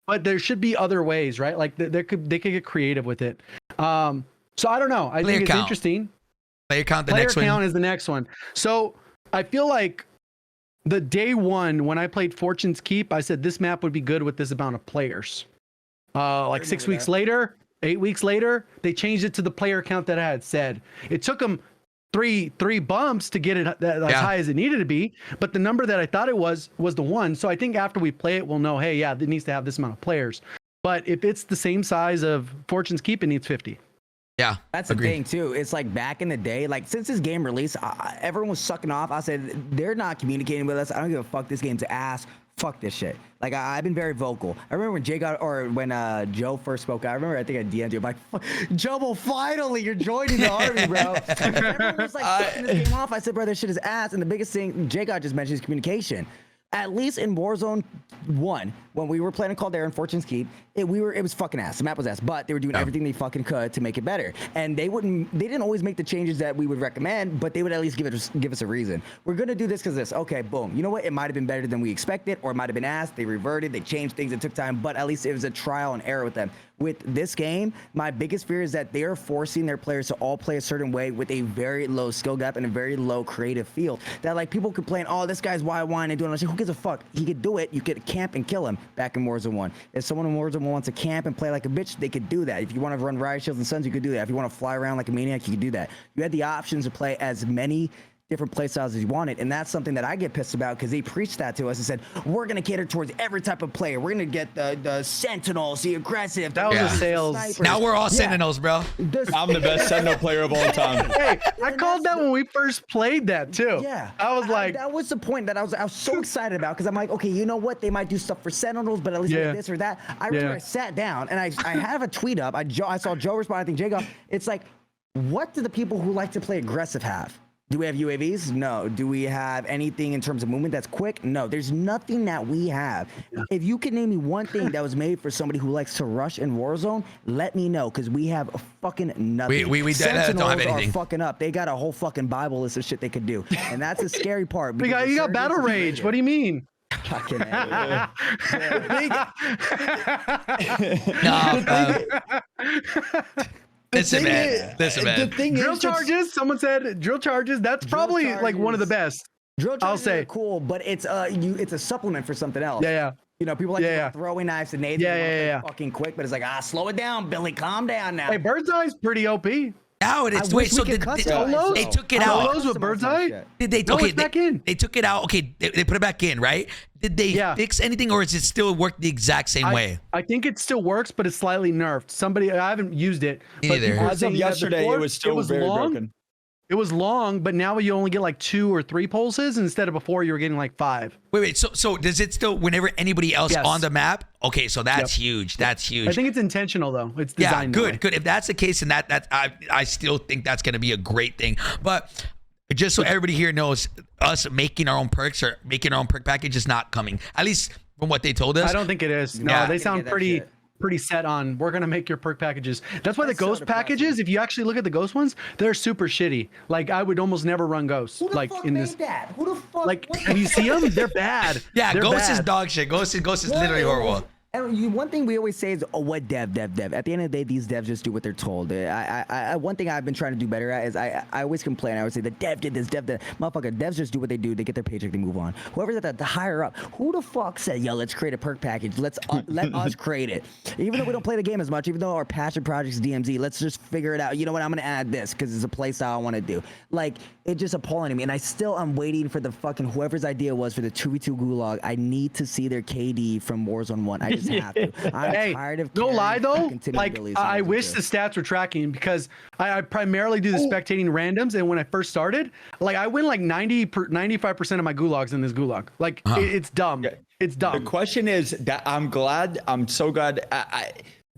But there should be other ways, right? Like, they could get creative with it. So I don't know. I think it's interesting. Player count, the Player next count one. is the next one. So I feel like the day one when I played Fortune's Keep, I said this map would be good with this amount of players. Like 6 weeks later, 8 weeks later, they changed it to the player count that I had said. It took them three bumps to get it as high as it needed to be, but the number that I thought it was the one. So I think after we play it, we'll know, hey, yeah, it needs to have this amount of players. But if it's the same size of Fortune's Keep, it needs 50. Yeah, that's the thing too. It's like back in the day, like since this game released, everyone was sucking off. I said they're not communicating with us. I don't give a fuck. This game's ass. Fuck this shit. Like I've been very vocal. I remember when when Joe first spoke out. I remember I think I DM'd you. I'm like, Joe, finally you're joining the army, bro. Everyone was like sucking this game off. I said, bro, this shit is ass. And the biggest thing J-God just mentioned is communication. At least in Warzone 1, when we were playing Caldera and Fortune's Keep, it was fucking ass. The map was ass, but they were doing everything they fucking could to make it better. And they didn't always make the changes that we would recommend, but they would at least give us a reason. We're gonna do this because this. Okay, boom. You know what? It might have been better than we expected, or it might have been ass. They reverted, they changed things. It took time, but at least it was a trial and error with them. With this game, my biggest fear is that they are forcing their players to all play a certain way with a very low skill gap and a very low creative field. That like people complain, oh, this guy's why and doing it. Who gives a fuck? He could do it. You could camp and kill him back in Warzone 1. If someone in Warzone 1 wants to camp and play like a bitch, they could do that. If you want to run riot shields and suns, you could do that. If you want to fly around like a maniac, you could do that. You had the options to play as many different play styles as you wanted, and that's something that I get pissed about because they preached that to us and said we're gonna cater towards every type of player. We're gonna get the sentinels, the aggressive. That was a sales. Snipers. Now we're all sentinels, bro. I'm the best sentinel player of all time. Hey, I called that when we first played that too. Yeah, I was like, that was the point that I was so excited about because I'm like, okay, you know what? They might do stuff for sentinels, but at least like this or that. I remember I sat down and I have a tweet up. I saw Joe respond. I think Jacob. It's like, what do the people who like to play aggressive have? Do we have UAVs? No. Do we have anything in terms of movement that's quick? No. There's nothing that we have. If you could name me one thing that was made for somebody who likes to rush in Warzone, let me know, because we have fucking nothing. We don't have anything. Are fucking up. They got a whole fucking Bible list of shit they could do, and that's the scary part. You got battle rage. What do you mean? Fucking Listen, man. The thing drill is, charges. Someone said drill charges. That's probably like one of the best. Drill charges I'll say are cool, but it's a supplement for something else. Yeah. You know, people like throwing knives and nades. Fucking quick, but it's like, slow it down, Billy. Calm down now. Hey, Bird's Eye's pretty OP. Now it is. Wait, so they took it out. Solos with Bird's Eye? Did they? No, Okay, it's back in. They took it out. Okay, they put it back in, right? Did they fix anything, or is it still work the exact same way? I think it still works, but it's slightly nerfed. I haven't used it. Me neither. As of yesterday, it was still very broken. It was long, but now you only get like 2 or 3 pulses instead of before you were getting like 5. Wait. So does it still whenever anybody else on the map? Okay, so that's huge. That's huge. I think it's intentional though. It's designed. Good. If that's the case, and I still think that's gonna be a great thing. But just so everybody here knows, us making our own perks or making our own perk package is not coming. At least from what they told us. I don't think it is. No, they sound pretty set on we're gonna make your perk packages. That's why the ghost packages, if you actually look at the ghost ones, they're super shitty. Like I would almost never run ghosts. Who the like fuck in made this that? Who the fuck? like have you seen them? They're bad. Yeah, they're ghost is bad. dog shit. Ghost is literally horrible. And one thing we always say is, what dev? At the end of the day, these devs just do what they're told. One thing I've been trying to do better at is I always complain. I always say the dev did this, dev did that. Motherfucker, devs just do what they do. They get their paycheck, they move on. Whoever's at the higher up, who the fuck said, yo, let's create a perk package. Let's let us create it. Even though we don't play the game as much, even though our passion project is DMZ, let's just figure it out. You know what? I'm gonna add this because it's a play style I want to do. Like, it's just appalling to me. And I'm waiting for the fucking whoever's idea was for the 2v2 gulag. I need to see their KD from Warzone 1. I just have to. I'm tired of no lie though. Like I wish the the stats were tracking because I primarily do the spectating randoms, and when I first started, like I win like 95% of my gulags in this gulag. Like it's dumb. It's dumb. The question is that I'm so glad.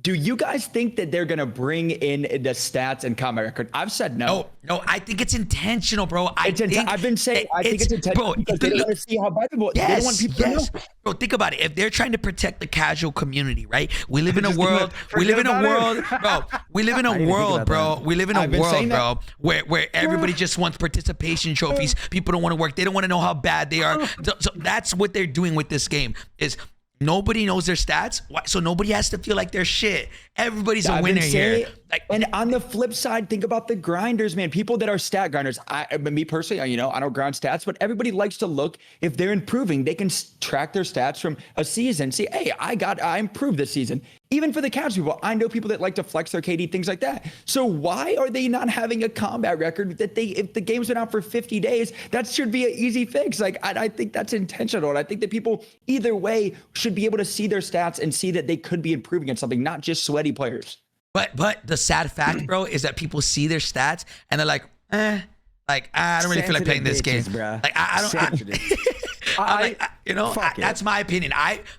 Do you guys think that they're gonna bring in the stats and combat record? I've said no. No, I think it's intentional, bro. I've been saying I think it's intentional because they don't want to see how bad people. They don't want people to know. Bro, think about it. If they're trying to protect the casual community, right? We live in a world. We live in a world, bro. We live in a world, bro. We live in a world, bro, where everybody just wants participation trophies. People don't want to work. They don't want to know how bad they are. So that's what they're doing with this game. Is nobody knows their stats, so nobody has to feel like they're shit. Everybody's a winner here. Like, and on the flip side, think about the grinders, man. People that are stat grinders. Me personally, I don't grind stats, but everybody likes to look if they're improving. They can track their stats from a season. See, hey, I improved this season. Even for the casual people, I know people that like to flex their KD, things like that. So why are they not having a combat record that if the game's been out for 50 days, that should be an easy fix. Like, I think that's intentional. And I think that people either way should be able to see their stats and see that they could be improving at something, not just sweaty players. But the sad fact, bro, is that people see their stats and they're like, I don't really feel like playing this game. Bro. Like, that's my opinion.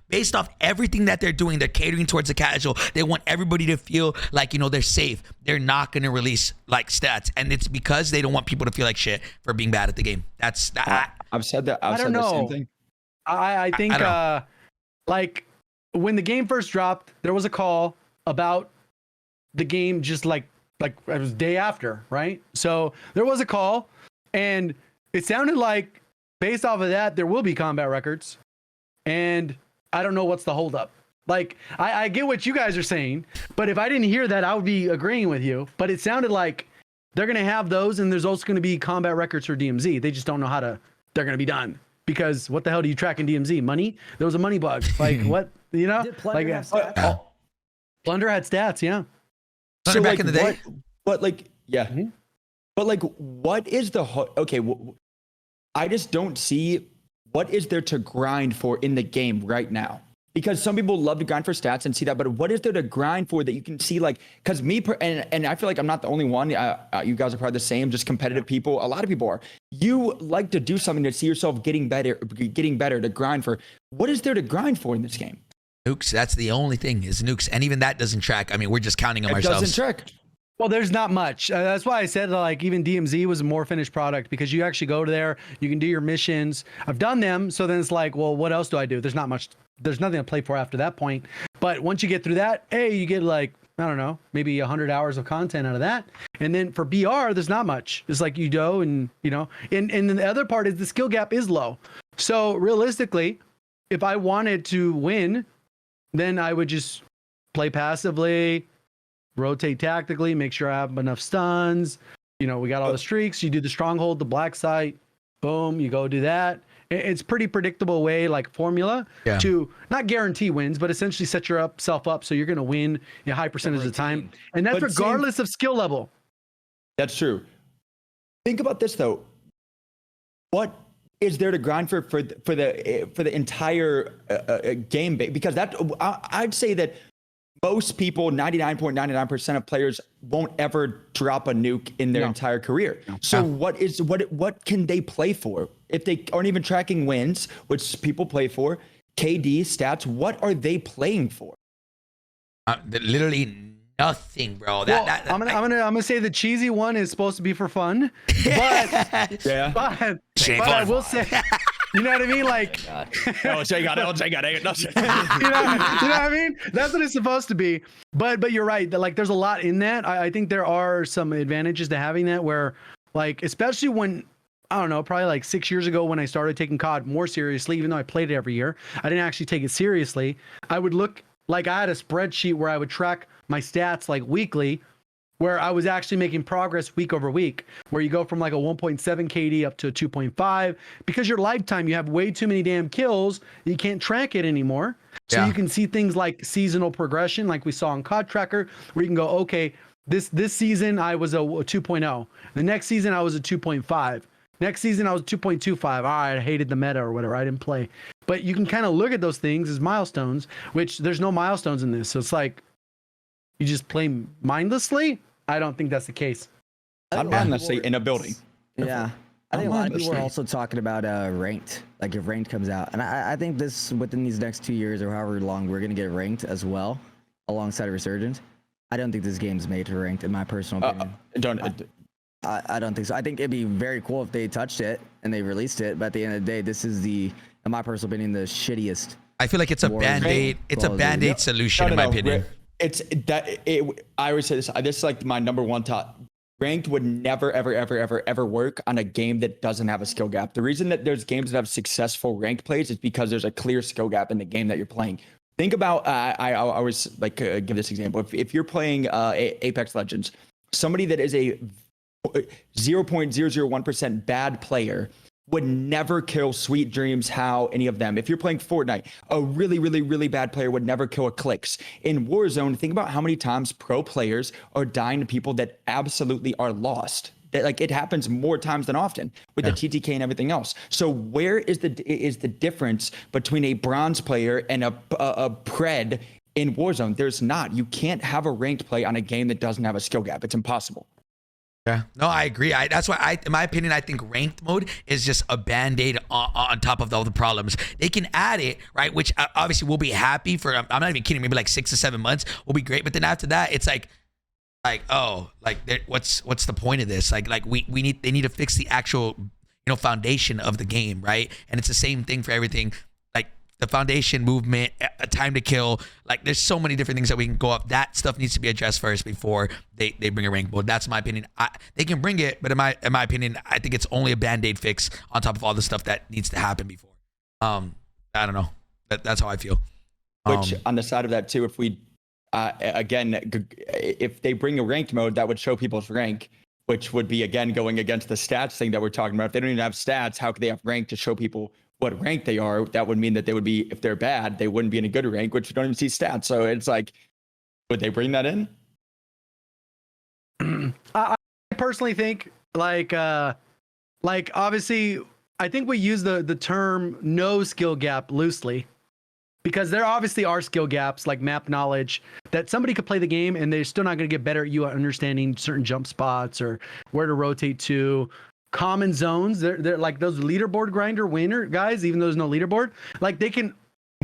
Based off everything that they're doing, they're catering towards the casual. They want everybody to feel like, they're safe. They're not going to release like stats. And it's because they don't want people to feel like shit for being bad at the game. I've said that. I don't know. The same thing. I think like when the game first dropped, there was a call about the game just like it was day after, right? So there was a call and it sounded like based off of that, there will be combat records. And I don't know what's the holdup. Like, I get what you guys are saying, but if I didn't hear that, I would be agreeing with you. But it sounded like they're going to have those, and there's also going to be combat records for DMZ. They just don't know they're going to be done. Because what the hell do you track in DMZ? Money? There was a money bug. Like, what? Did Plunder have stats? Plunder had stats, yeah. So back in the day? But yeah. Mm-hmm. But what is okay, I just don't see what is there to grind for in the game right now. Because some people love to grind for stats and see that, but what is there to grind for that you can see? Because and I feel like I'm not the only one. You guys are probably the same, just competitive people. A lot of people are. You like to do something to see yourself getting better, to grind for. What is there to grind for in this game? Nukes. That's the only thing is nukes, and even that doesn't track. I mean, we're just counting them ourselves. It doesn't track. Well, there's not much. That's why I said even DMZ was a more finished product because you actually go there, you can do your missions. I've done them, so then it's like, well, what else do I do? There's not much. There's nothing to play for after that point. But once you get through that, you get I don't know, maybe 100 hours of content out of that. And then for BR, there's not much. It's like you go and and then the other part is the skill gap is low. So realistically, if I wanted to win, then I would just play passively, rotate tactically, make sure I have enough stuns. We got all the streaks. You do the stronghold, the black site, boom, you go do that. It's pretty predictable way, formula to not guarantee wins, but essentially set yourself up so you're going to win a high percentage of the time. And that's regardless of skill level. That's true. Think about this though. What is there to grind for the entire game? Because I'd say that most people, 99.99% of players, won't ever drop a nuke in their entire career. So what can they play for if they aren't even tracking wins, which people play for? KD stats. What are they playing for? Literally nothing, bro. I'm gonna say the cheesy one is supposed to be for fun, but but I will say. You know what I mean? LJ got it. No, you know what I mean? That's what it's supposed to be. But you're right. That there's a lot in that. I think there are some advantages to having that where especially when, I don't know, probably 6 years ago when I started taking COD more seriously, even though I played it every year, I didn't actually take it seriously. I would look I had a spreadsheet where I would track my stats weekly, where I was actually making progress week over week, where you go from a 1.7 KD up to a 2.5 because your lifetime, you have way too many damn kills. You can't track it anymore. So you can see things like seasonal progression, like we saw in COD Tracker, where you can go, okay, this season I was a 2.0. The next season I was a 2.5. Next season I was 2.25. All right, I hated the meta or whatever. I didn't play. But you can kind of look at those things as milestones, which there's no milestones in this. So it's you just play mindlessly. I don't think that's the case. Not mindlessly in a building. Yeah. I think a lot of people are also talking about ranked, if ranked comes out. And I think this, within these next 2 years or however long, we're going to get ranked as well, alongside Resurgence. I don't think this game's made for ranked, in my personal opinion. I don't think so. I think it'd be very cool if they touched it and they released it, but at the end of the day, this is in my personal opinion, the shittiest. I feel like it's a band-aid. It's a band-aid solution, in my opinion. I always say this. This is my number one top. ranked would never, ever, ever, ever, ever work on a game that doesn't have a skill gap. The reason that there's games that have successful ranked plays is because there's a clear skill gap in the game that you're playing. Think about, I always like give this example. If you're playing Apex Legends, somebody that is a 0.001% bad player would never kill Sweet Dreams, How, any of them. If you're playing Fortnite, a really, really, really bad player would never kill Eclipse. In Warzone, think about how many times pro players are dying to people that absolutely are lost. That, like, it happens more times than often with the TTK and everything else. So where is the difference between a bronze player and a pred in Warzone? There's not. You can't have a ranked play on a game that doesn't have a skill gap. It's impossible. Yeah, no, I agree. That's why in my opinion, I think ranked mode is just a band-aid on top of all the problems. They can add it, right? Which obviously we'll be happy for. I'm not even kidding. Maybe like 6 to 7 months will be great. But then after that, it's like, oh, like what's the point of this? Like they need to fix the actual, foundation of the game, right? And it's the same thing for everything. The foundation, movement, time to kill. Like, there's so many different things that we can go up. That stuff needs to be addressed first before they bring a rank mode. That's my opinion. They can bring it, but in my opinion, I think it's only a band-aid fix on top of all the stuff that needs to happen before. I don't know. That's how I feel. Which on the side of that too, if we again, if they bring a ranked mode, that would show people's rank, which would be again going against the stats thing that we're talking about. If they don't even have stats, how could they have rank to show people what rank they are? That would mean that they would be, if they're bad, they wouldn't be in a good rank, which you don't even see stats. So it's like, would they bring that in? I personally think like obviously I think we use the term no skill gap loosely, because there obviously are skill gaps like map knowledge that somebody could play the game and they're still not going to get better at you at understanding certain jump spots or where to rotate to. Common zones, they're like those leaderboard grinder winner guys, even though there's no leaderboard, like they can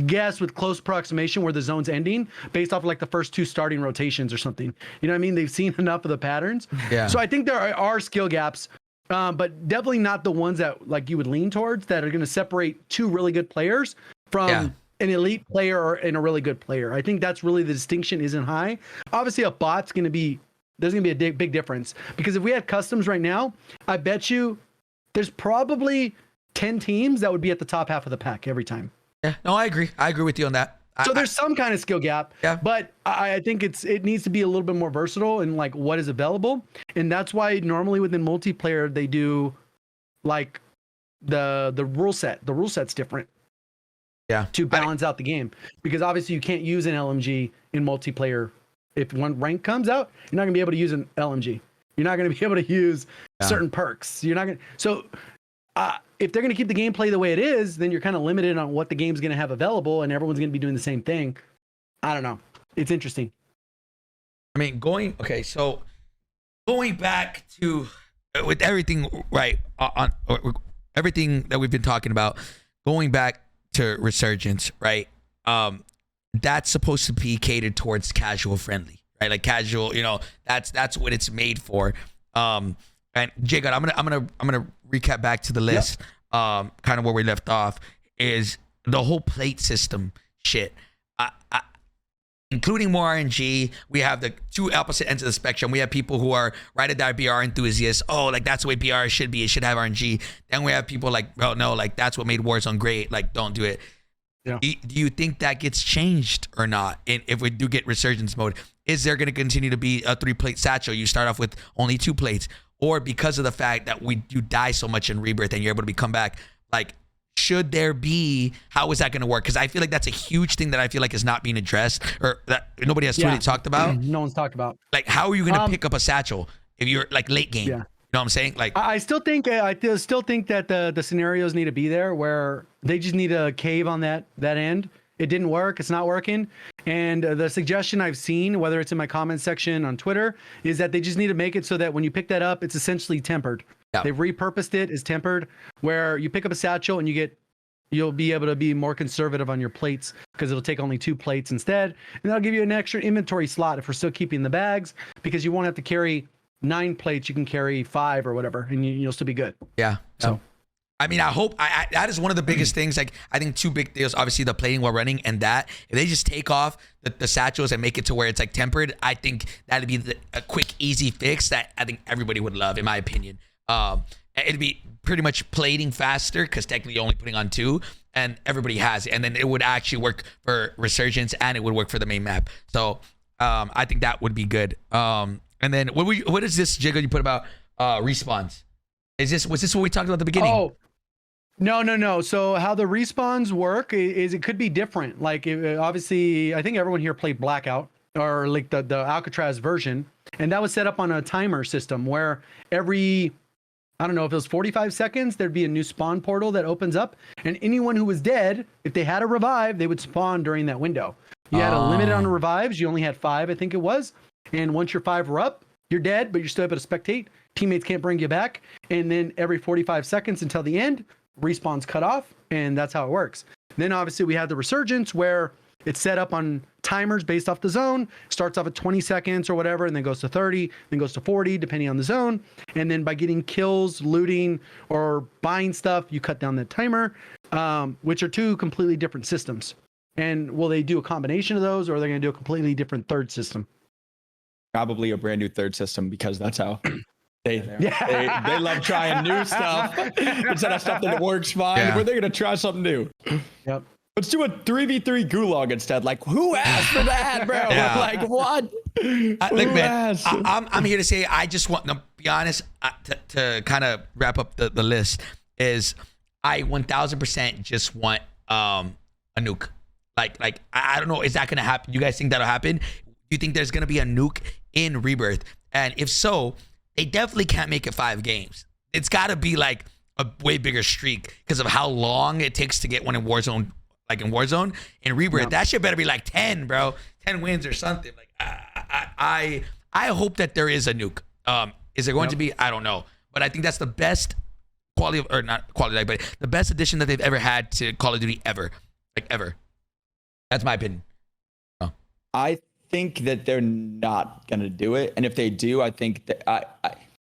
guess with close approximation where the zone's ending based off of like the first 2 starting rotations or something. You know what I mean? They've seen enough of the patterns. Yeah. So I think there are skill gaps, but definitely not the ones that like you would lean towards that are going to separate 2 really good players from an elite player and a really good player. I think that's really the distinction isn't high. Obviously a bot's going to be, there's going to be a big difference, because if we had customs right now, I bet you there's probably 10 teams that would be at the top half of the pack every time. Yeah, no, I agree. I agree with you on that. So there's some kind of skill gap, but I think it needs to be a little bit more versatile in like what is available. And that's why normally within multiplayer, they do like the rule set. The rule set's different. Yeah. To balance out the game, because obviously you can't use an LMG in multiplayer. If one rank comes out, you're not gonna be able to use an LMG. You're not gonna be able to use certain perks. You're not gonna. So if they're gonna keep the gameplay the way it is, then you're kind of limited on what the game's gonna have available, and everyone's gonna be doing the same thing. I don't know. It's interesting. I mean, going back to with everything right on everything that we've been talking about, going back to Resurgence, right? That's supposed to be catered towards casual friendly, right? Like casual, that's what it's made for. And Jacob, I'm gonna recap back to the list. Kind of where we left off is the whole plate system shit. Including more RNG, we have the 2 opposite ends of the spectrum. We have people who are ride or die BR enthusiasts. Oh, like that's the way BR should be. It should have RNG. Then we have people like, oh no, like that's what made Warzone great. Like don't do it. Yeah. Do you think that gets changed or not? And if we do get Resurgence mode, is there going to continue to be a 3-plate satchel? You start off with only 2 plates, or because of the fact that you die so much in Rebirth and you're able to come back, like should there be? How is that going to work? Because I feel like that's a huge thing that I feel like is not being addressed, or that nobody has really talked about. No one's talked about. Like how are you going to pick up a satchel if you're like late game? Yeah. You know what I'm saying? Like I still think that the scenarios need to be there where they just need a cave on that end. It didn't work. It's not working. And the suggestion I've seen, whether it's in my comment section on Twitter, is that they just need to make it so that when you pick that up, it's essentially tempered. Yeah. They've repurposed it as tempered, where you pick up a satchel and you'll be able to be more conservative on your plates because it'll take only 2 plates instead. And that'll give you an extra inventory slot if we're still keeping the bags, because you won't have to carry 9 plates. You can carry 5 or whatever, and you'll still be good. Yeah. So I mean, I hope that is one of the biggest things. Like, I think two big deals, obviously the plating while running and that. If they just take off the satchels and make it to where it's like tempered, I think that'd be a quick, easy fix that I think everybody would love, in my opinion. It'd be pretty much plating faster because technically you're only putting on 2 and everybody has it. And then it would actually work for Resurgence and it would work for the main map. So I think that would be good. And then what is this jiggle you put about respawns? Was this what we talked about at the beginning? Oh, no. So how the respawns work is it could be different. Like obviously, I think everyone here played Blackout or like the Alcatraz version, and that was set up on a timer system where every, I don't know if it was 45 seconds, there'd be a new spawn portal that opens up, and anyone who was dead, if they had a revive, they would spawn during that window. You had a limit on revives. You only had 5, I think it was. And once your 5 were up, you're dead, but you're still able to spectate. Teammates can't bring you back. And then every 45 seconds until the end, respawn's cut off, and that's how it works. Then obviously we have the Resurgence where it's set up on timers based off the zone, starts off at 20 seconds or whatever, and then goes to 30, then goes to 40, depending on the zone. And then by getting kills, looting, or buying stuff, you cut down that timer, which are 2 completely different systems. And will they do a combination of those, or are they going to do a completely different third system? Probably a brand new third system, because that's how they love trying new stuff instead of stuff that works fine. Yeah. Where they're gonna try something new. Yep. Let's do a 3v3 gulag instead. Like, who asked for that, bro? Yeah. Like, what? Look, man, I'm here to say, I just want to be honest, to kind of wrap up the list, is I 1000% just want a nuke. Like I don't know, is that gonna happen? You guys think that'll happen? Do you think there's gonna be a nuke in Rebirth? And if so, they definitely can't make it 5 games. It's gotta be like a way bigger streak because of how long it takes to get one in Warzone. Like in Warzone, in Rebirth, that shit better be like 10, bro. 10 wins or something. Like I hope that there is a nuke. Is there going to be? I don't know. But I think that's the best quality of, or not quality, but the best addition that they've ever had to Call of Duty ever. Like ever. That's my opinion. Oh. I think that they're not gonna do it, and if they do, I think that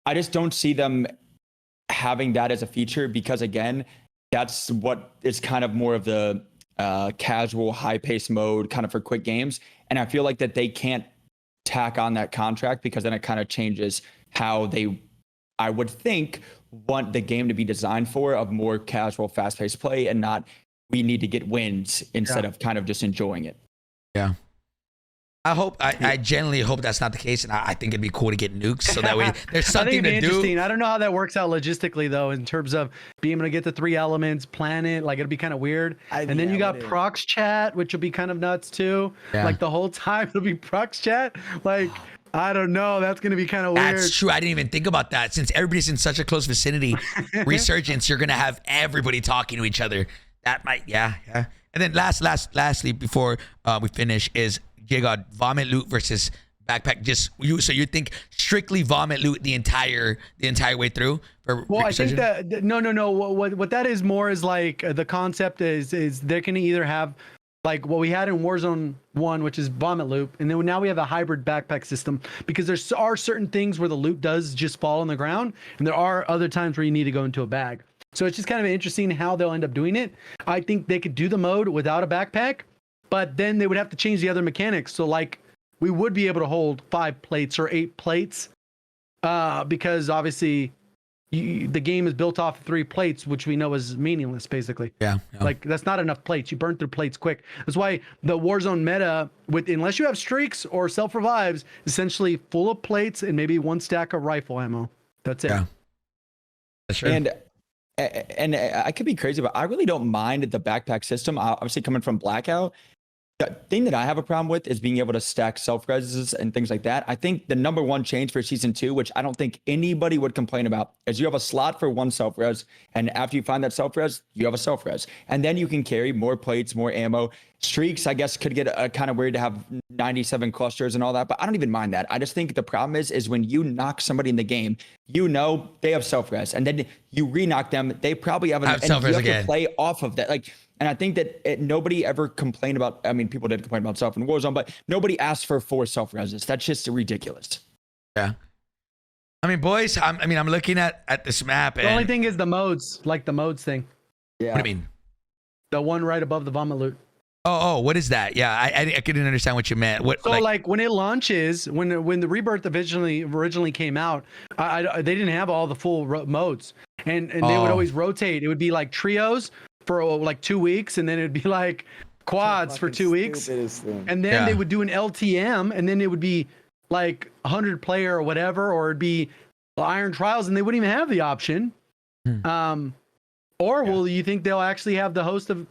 I just don't see them having that as a feature, because again, that's what is kind of more of the casual, high-paced mode, kind of for quick games, and I feel like that they can't tack on that contract, because then it kind of changes how they, I would think, want the game to be designed for, of more casual, fast-paced play, and not we need to get wins instead of kind of just enjoying it. Yeah. I genuinely hope that's not the case, and I think it'd be cool to get nukes, so that way there's something to do. I don't know how that works out logistically though, in terms of being able to get the 3 elements, plan it. Like it'll be kind of weird. And then you got prox chat, which will be kind of nuts too. Yeah. Like the whole time it'll be prox chat. Like I don't know. That's gonna be kind of weird. That's true. I didn't even think about that. Since everybody's in such a close vicinity, Resurgence, you're gonna have everybody talking to each other. That might, yeah. And then lastly, before we finish, is Jigod, vomit loot versus backpack. Just you. So you think strictly vomit loot the entire way through? Well, I think that no. What that is more is like the concept is they're gonna either have like what we had in Warzone 1, which is vomit loot, and then now we have a hybrid backpack system, because there are certain things where the loot does just fall on the ground, and there are other times where you need to go into a bag. So it's just kind of interesting how they'll end up doing it. I think they could do the mode without a backpack, but then they would have to change the other mechanics. So like we would be able to hold 5 plates or 8 plates, because obviously the game is built off of 3 plates, which we know is meaningless basically. Yeah. Like that's not enough plates. You burn through plates quick. That's why the Warzone meta, unless you have streaks or self revives, essentially full of plates and maybe 1 stack of rifle ammo. That's it. Yeah. That's true. And I could be crazy, but I really don't mind the backpack system. Obviously, coming from Blackout, the thing that I have a problem with is being able to stack self-reses and things like that. I think the number one change for season 2, which I don't think anybody would complain about, is you have a slot for 1 self-res, and after you find that self-res, you have a self-res, and then you can carry more plates, more ammo. Streaks, I guess, could get kind of weird to have 97 clusters and all that, but I don't even mind that. I just think the problem is when you knock somebody in the game, they have self-res, and then you re-knock them, they probably have self-res again. To play off of that. And I think that nobody ever complained about, I mean, people did complain about self in Warzone, but nobody asked for 4 self-reses. That's just ridiculous. Yeah. I mean, boys, I'm looking at this map. The only thing is the modes, like the modes thing. Yeah. What do you mean? The one right above the vomit loot. Oh, what is that? Yeah, I couldn't understand what you meant. What? So like when it launches, when the Rebirth originally came out, they didn't have all the full modes, and they would always rotate. It would be like trios for like 2 weeks, and then it'd be like quads for 2 weeks, and then they would do an LTM, and then it would be like 100 player or whatever, or it'd be Iron Trials, and they wouldn't even have the option. Will you think they'll actually have the host of?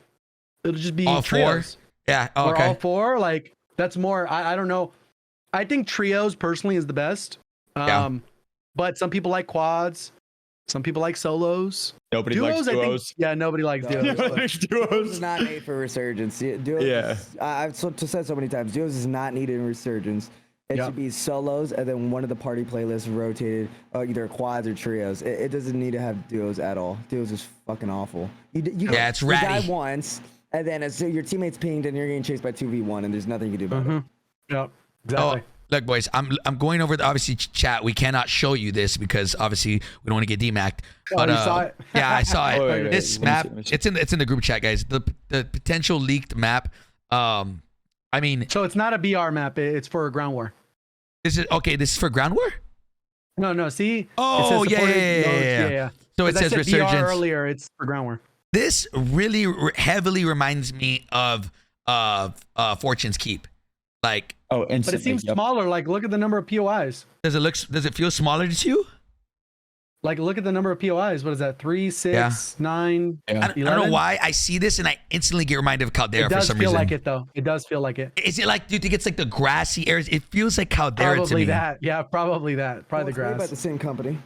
It'll just be all trios. 4? Yeah. Oh, or okay. all 4. Like that's more. I don't know. I think trios personally is the best. But some people like quads. Some people like solos. Nobody likes duos. Nobody likes duos. Duos is not made for Resurgence. Duos. Yeah. I've said so many times. Duos is not needed in Resurgence. It should be solos, and then one of the party playlists rotated, either quads or trios. It doesn't need to have duos at all. Duos is fucking awful. It's ratty. You die once, and then as your teammate's pinged, and you're getting chased by 2v1, and there's nothing you can do about it. Yep. Exactly. Look, boys, I'm going over the obviously chat. We cannot show you this because obviously we don't want to get demacked. But you saw it? Yeah, I saw it. Wait, This let me map, see, let me see. it's in the group chat, guys. The potential leaked map. I mean, So it's not a BR map. It's for ground war. this is for ground war. No. See. Oh, It says supported nodes. yeah. So it 'Cause I says said BR Resurgence. earlier. It's for ground war. This really heavily reminds me of Fortune's Keep. Like, Oh, But instantly. it seems yep. smaller. Like look at the number of POIs. does it feel smaller to you? Like look at the number of POIs. What is that? 3, 6, 9, Yeah. I don't 11? know why I see this and I instantly get reminded of Caldera It for does some feel reason. like it though. It does feel like it. Is it like, do you think it's like the grassy areas? It feels like Caldera to Probably me. that. Yeah, probably that. Probably the Well, it's made by grass. the same company.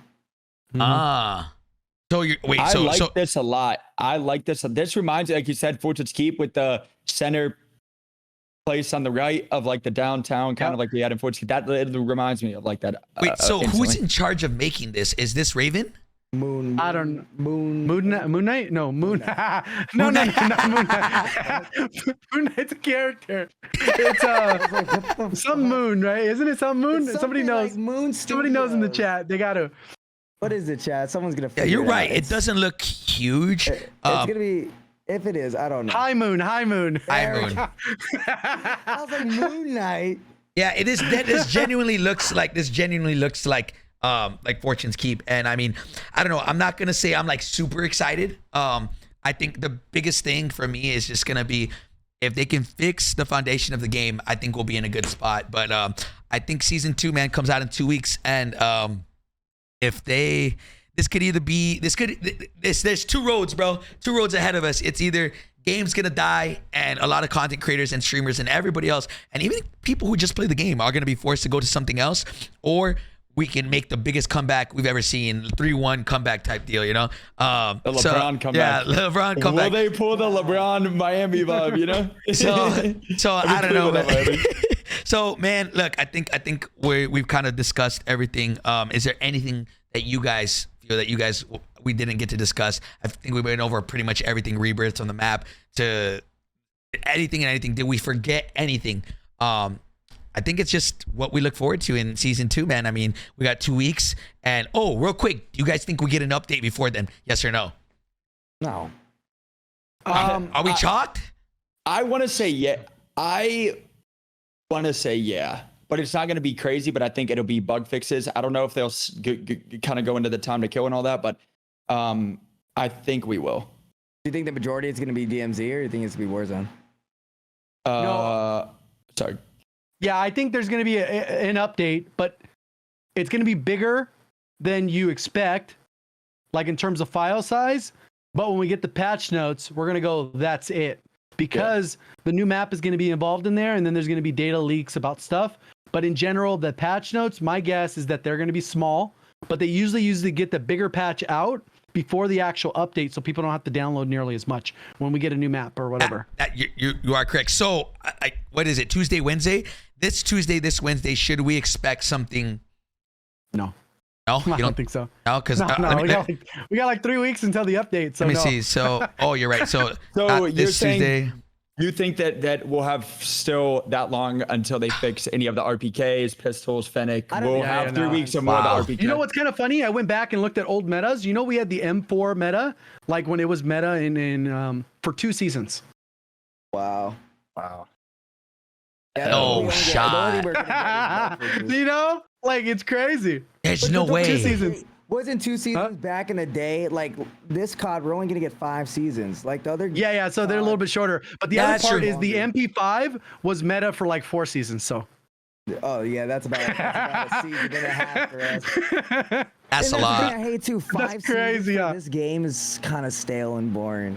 Ah. So you're wait. I So like this a lot. I like this. This reminds me, like you said, Fortune's Keep with the center place on the right of like the downtown, kind of like we had in Fortune's Keep. That reminds me of like that. wait. So who's instantly. in charge of making this? Is this Raven? Moon. Moon Moon. Knight? No, Moon. no, not Moon Knight. Moon Knight's a character. It's some Moon, right? Isn't it some Moon? It's Somebody something knows. like Moon Somebody knows in the Studios. chat. They got to. What is it, Chad? Someone's gonna. Yeah, figure you're it right. out. It doesn't look huge. It's gonna be. If it is, I don't know. High Moon. High Moon. High Moon. I was like Moon Knight. Yeah, it is. This genuinely looks like Fortune's Keep. And I mean, I don't know. I'm not gonna say I'm like super excited. I think the biggest thing for me is just gonna be if they can fix the foundation of the game. I think we'll be in a good spot. But I think season 2, man, comes out in 2 weeks, and if they. This could either be there's 2 roads, bro. 2 roads ahead of us. It's either game's gonna die and a lot of content creators and streamers and everybody else, and even people who just play the game are gonna be forced to go to something else, or we can make the biggest comeback we've ever seen, 3-1 comeback type deal, you know? The LeBron comeback. Yeah, LeBron comeback. Will they pull the LeBron Miami vibe, you know? So I don't know, Cleveland, man. Miami. So man, look, I think we've kind of discussed everything. Is there anything that you guys feel that we didn't get to discuss? I think we went over pretty much everything. Rebirths on the map to anything and anything. Did we forget anything? I think it's just what we look forward to in season 2, man. I mean, we got 2 weeks, and real quick, do you guys think we get an update before then? Yes or no? No. Are we chalked? I want to say yeah. But it's not going to be crazy, but I think it'll be bug fixes. I don't know if they'll kind of go into the time to kill and all that, but I think we will. Do you think the majority is gonna be DMZ, or do you think it's gonna be Warzone? Sorry. Yeah, I think there's going to be an update, but it's going to be bigger than you expect, like in terms of file size. But when we get the patch notes, we're going to go, that's it. Because the new map is going to be involved in there, and then there's going to be data leaks about stuff. But in general, the patch notes, my guess is that they're going to be small, but they usually get the bigger patch out before the actual update, so people don't have to download nearly as much when we get a new map or whatever. You are correct. So, what is it? Tuesday, Wednesday? This Tuesday, this Wednesday, should we expect something? No. No, I don't think so. No, because we got like 3 weeks until the update. So let me no. see. So, you're right. So So not you're this saying Tuesday. You think that we'll have still that long until they fix any of the RPKs, pistols, Fennec? We'll have 3 weeks of more of the RPK. You know what's kind of funny? I went back and looked at old metas. You know, we had the M4 meta, like when it was meta in for 2 seasons. Wow. Yeah, No shot. You know, like it's crazy. There's no way. 2 seasons. Wasn't 2 seasons back in the day? Like this COD, we're only gonna get 5 seasons. Like the other. Yeah. So they're a little bit shorter. But the other part is the MP5 was meta for like 4 seasons. So. Oh yeah, that's about a season and a half for us. That's a lot. I hate too. 5 That's crazy. Yeah. This game is kind of stale and boring.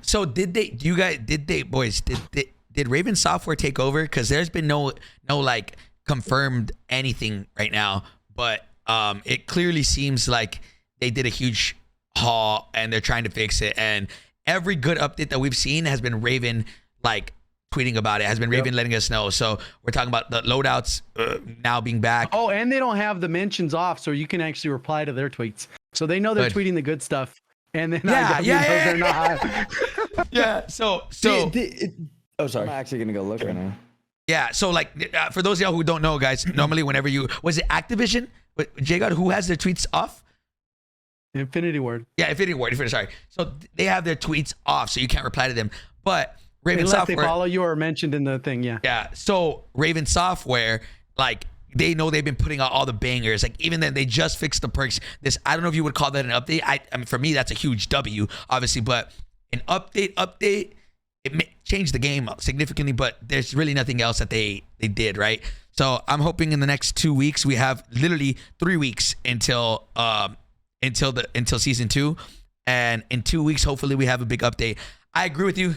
So did they? Do you guys? Did they, boys? Did Raven Software take over? Because there's been no like confirmed anything right now, but it clearly seems like they did a huge haul and they're trying to fix it. And every good update that we've seen has been Raven like tweeting about it, has been Raven letting us know. So we're talking about the loadouts now being back. Oh, and they don't have the mentions off, so you can actually reply to their tweets. So they know they're tweeting the good stuff. And then they're not. Yeah. So oh, sorry. I'm actually gonna go look right now. yeah. So like for those of y'all who don't know, guys, normally whenever was it Activision? J-God, who has their tweets off? Infinity Ward. Yeah, Infinity Ward. Sorry. So they have their tweets off, so you can't reply to them. But Raven Unless Software, they follow you or mentioned in the thing, yeah. Yeah. So Raven Software, like they know they've been putting out all the bangers. Like even then, they just fixed the perks. I don't know if you would call that an update. I mean, for me, that's a huge W, obviously. But an update, it changed the game significantly. But there's really nothing else that they did, right? So I'm hoping in the next 2 weeks we have literally 3 weeks until season 2, and in 2 weeks hopefully we have a big update. I agree with you,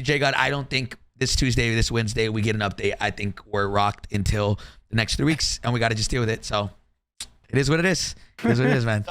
J-God. I don't think this Tuesday or this Wednesday we get an update. I think we're rocked until the next 3 weeks, and we got to just deal with it. So it is what it is. It is what it is, man.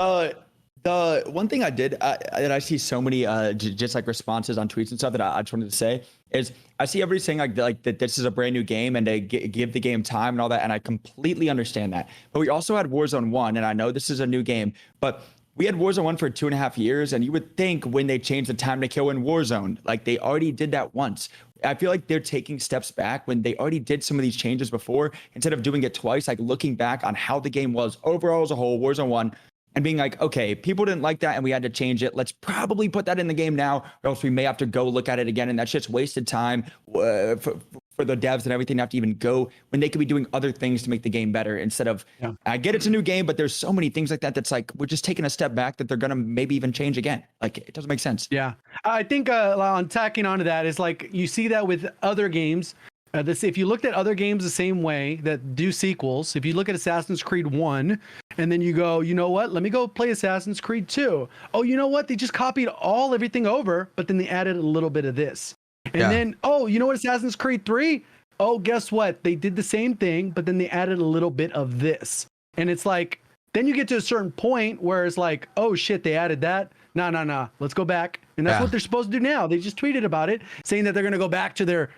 The one thing I did that I see so many just like responses on tweets and stuff that I just wanted to say is I see everybody saying like that this is a brand new game and they give the game time and all that, and I completely understand that. But we also had Warzone 1, and I know this is a new game, but we had Warzone 1 for 2.5 years, and you would think when they changed the time to kill in Warzone, like they already did that once. I feel like they're taking steps back when they already did some of these changes before, instead of doing it twice, like looking back on how the game was overall as a whole, Warzone 1, and being like, okay, people didn't like that and we had to change it. Let's probably put that in the game now, or else we may have to go look at it again. And that's just wasted time for the devs and everything to have to even go when they could be doing other things to make the game better instead of, I get it's a new game, but there's so many things like that that's like, we're just taking a step back that they're going to maybe even change again. Like, it doesn't make sense. Yeah. I think on tacking onto that is like, you see that with other games. If you looked at other games the same way that do sequels, if you look at Assassin's Creed 1 and then you go, you know what, let me go play Assassin's Creed 2. Oh, you know what? They just copied everything over, but then they added a little bit of this. And then, oh, you know what, Assassin's Creed 3? Oh, guess what? They did the same thing, but then they added a little bit of this. And it's like, then you get to a certain point where it's like, oh shit, they added that. No. Let's go back. And that's what they're supposed to do now. They just tweeted about it, saying that they're going to go back to their,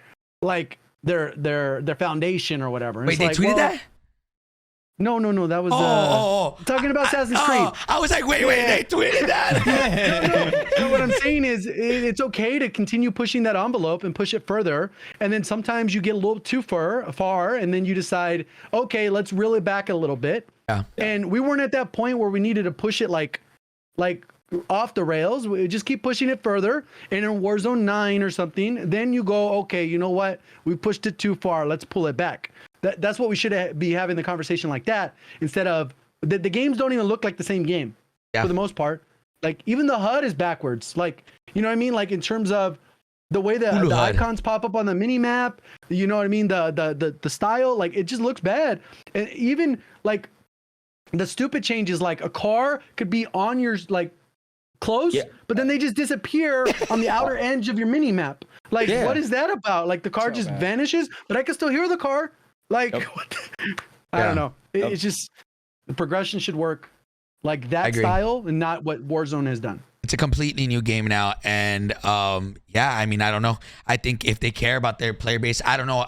like, their foundation or whatever. And wait, they tweeted that? No. That was talking about Assassin's Creed. I was like, wait, they tweeted that. No. So what I'm saying is, it's okay to continue pushing that envelope and push it further. And then sometimes you get a little too far, and then you decide, okay, let's reel it back a little bit. Yeah. And we weren't at that point where we needed to push it like off the rails. We just keep pushing it further, and in Warzone 9 or something, then you go, okay, you know what, we pushed it too far, let's pull it back. That's what we should be having the conversation like that, instead of the games don't even look like the same game for the most part. Like even the HUD is backwards, like, you know what I mean, like in terms of the way the icons pop up on the mini map, you know what I mean, the style, like it just looks bad. And even like the stupid changes, like a car could be on your like close, but then they just disappear on the outer edge of your mini map. Like, what is that about? Like the car just vanishes, but I can still hear the car. Like, I don't know. It's just the progression should work like that style and not what Warzone has done. It's a completely new game now, and I mean, I don't know. I think if they care about their player base, I don't know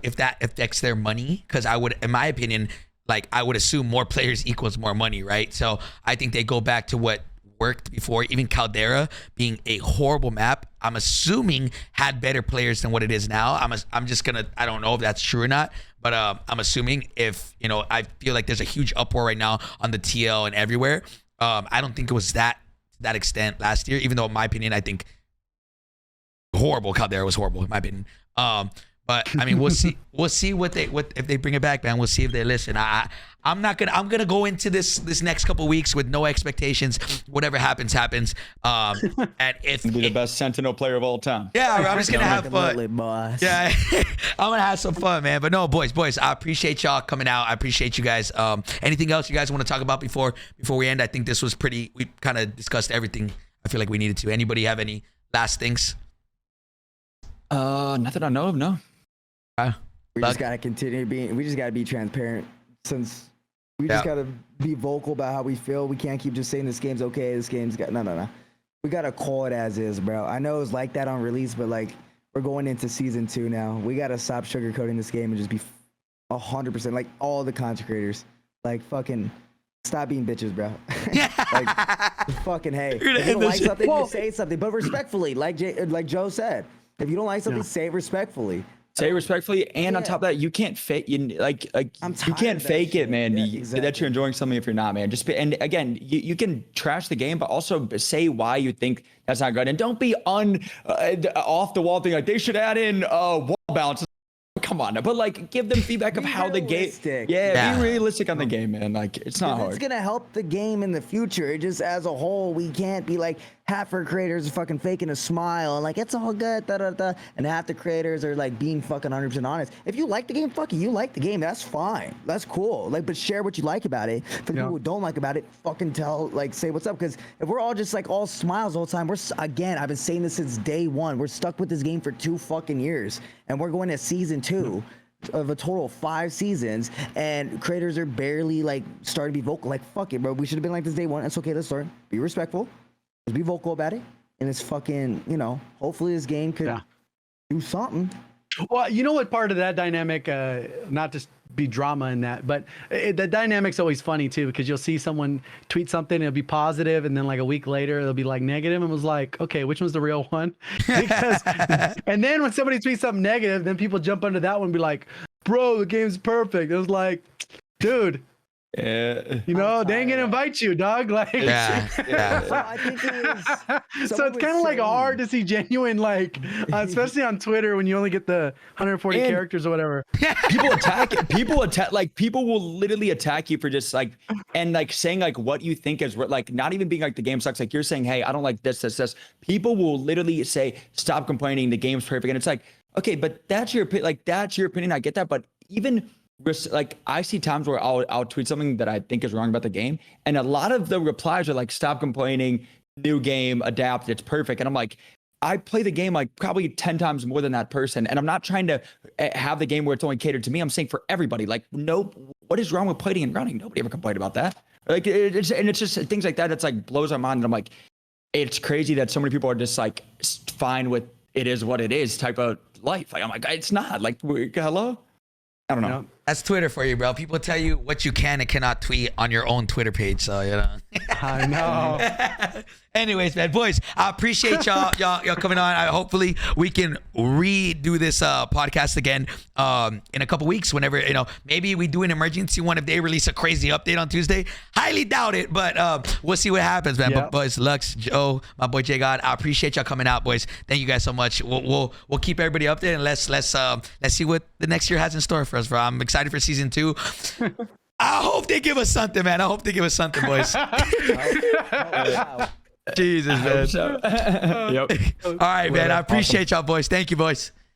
if that affects their money, because I would, in my opinion, like I would assume more players equals more money, right? So I think they go back to what worked before. Even Caldera being a horrible map, I'm assuming had better players than what it is now. I'm just gonna, I don't know if that's true or not, but I'm assuming if, you know, I feel like there's a huge uproar right now on the TL and everywhere. I don't think it was that extent last year, even though in my opinion, I think horrible. Caldera was horrible in my opinion. But I mean, we'll see what if they bring it back, man. We'll see if they listen. I'm gonna go into this next couple weeks with no expectations. Whatever happens. And if Be the best Sentinel player of all time. yeah, I'm just gonna have fun. Absolutely, boss. Yeah, I'm gonna have some fun, man. But no, boys, I appreciate y'all coming out. I appreciate you guys. Anything else you guys want to talk about before we end? I think this was pretty. We kind of discussed everything. I feel like we needed to. Anybody have any last things? Nothing I know of. No. We just gotta continue being. We just gotta be transparent. Since we just gotta be vocal about how we feel. We can't keep just saying this game's okay. This game's got no. We gotta call it as is, bro. I know it's like that on release, but like we're going into season 2 now. We gotta stop sugarcoating this game and just be 100% like all the content creators. Like fucking stop being bitches, bro. Like fucking hey. If you don't like something, you say something, but respectfully, like Joe said. If you don't like something, say it respectfully. Say respectfully, and on top of that, you can't fake. You can't fake it, man. That you're enjoying something if you're not, man. And again, you can trash the game, but also say why you think that's not good, and don't be off the wall thing like they should add in wall bounce. Come on, but like give them feedback of how the game. Yeah, be realistic on the game, man. Like it's not hard. It's gonna help the game in the future. It just as a whole, we can't be like half our creators are fucking faking a smile and like it's all good, and half the creators are like being fucking 100% honest. If you like the game, fuck it, you like the game. That's fine. That's cool. Like, but share what you like about it. For the people who don't like about it, fucking say what's up. Because if we're all just like all smiles all the time, I've been saying this since day one. We're stuck with this game for 2 fucking years, and we're going to season 2 of a total of 5 seasons, and creators are barely like starting to be vocal. Like, fuck it, bro. We should have been like this day one. It's okay. Let's start. Be respectful. Just be vocal about it. And it's fucking, hopefully this game could do something. Well, you know what part of that dynamic, not to be drama in that, but the dynamic's always funny too, because you'll see someone tweet something, it'll be positive, and then like a week later, it'll be like negative, and it was like, okay, which one's the real one? Because, and then when somebody tweets something negative, then people jump under that one and be like, bro, the game's perfect. It was like, dude. They ain't gonna invite you, dog. Like, So I think it was. So it's kind of like hard to see genuine, like, especially on Twitter when you only get the 140 characters or whatever. People will literally attack you for just like, and like saying like what you think is like, not even being like the game sucks. Like you're saying, hey, I don't like this. People will literally say, stop complaining. The game's perfect, and it's like, okay, but that's your opinion. I get that, but even. Like I see times where I'll tweet something that I think is wrong about the game, and a lot of the replies are like, stop complaining, new game, adapt, it's perfect. And I'm like, I play the game like probably 10 times more than that person, and I'm not trying to have the game where it's only catered to me. I'm saying for everybody. Like, no, what is wrong with plating and running? Nobody ever complained about that. Like it's just things like that. It's like blows my mind, and I'm like, it's crazy that so many people are just like fine with it is what it is type of life. Like I'm like, it's not like hello. I don't know. That's Twitter for you, bro. People tell you what you can and cannot tweet on your own Twitter page. So, I know. Anyways, man, boys, I appreciate y'all coming on. Hopefully we can redo this podcast again in a couple weeks. Whenever maybe we do an emergency one if they release a crazy update on Tuesday. Highly doubt it, but we'll see what happens, man. But boys, Lux, Joe, my boy J God, I appreciate y'all coming out, boys. Thank you guys so much. We'll keep everybody updated, and let's see what the next year has in store for us, bro. I'm excited for season 2. I hope they give us something, man. I hope they give us something, boys. Jesus, man. Yep. All right, man. I appreciate y'all, boys. Thank you, boys.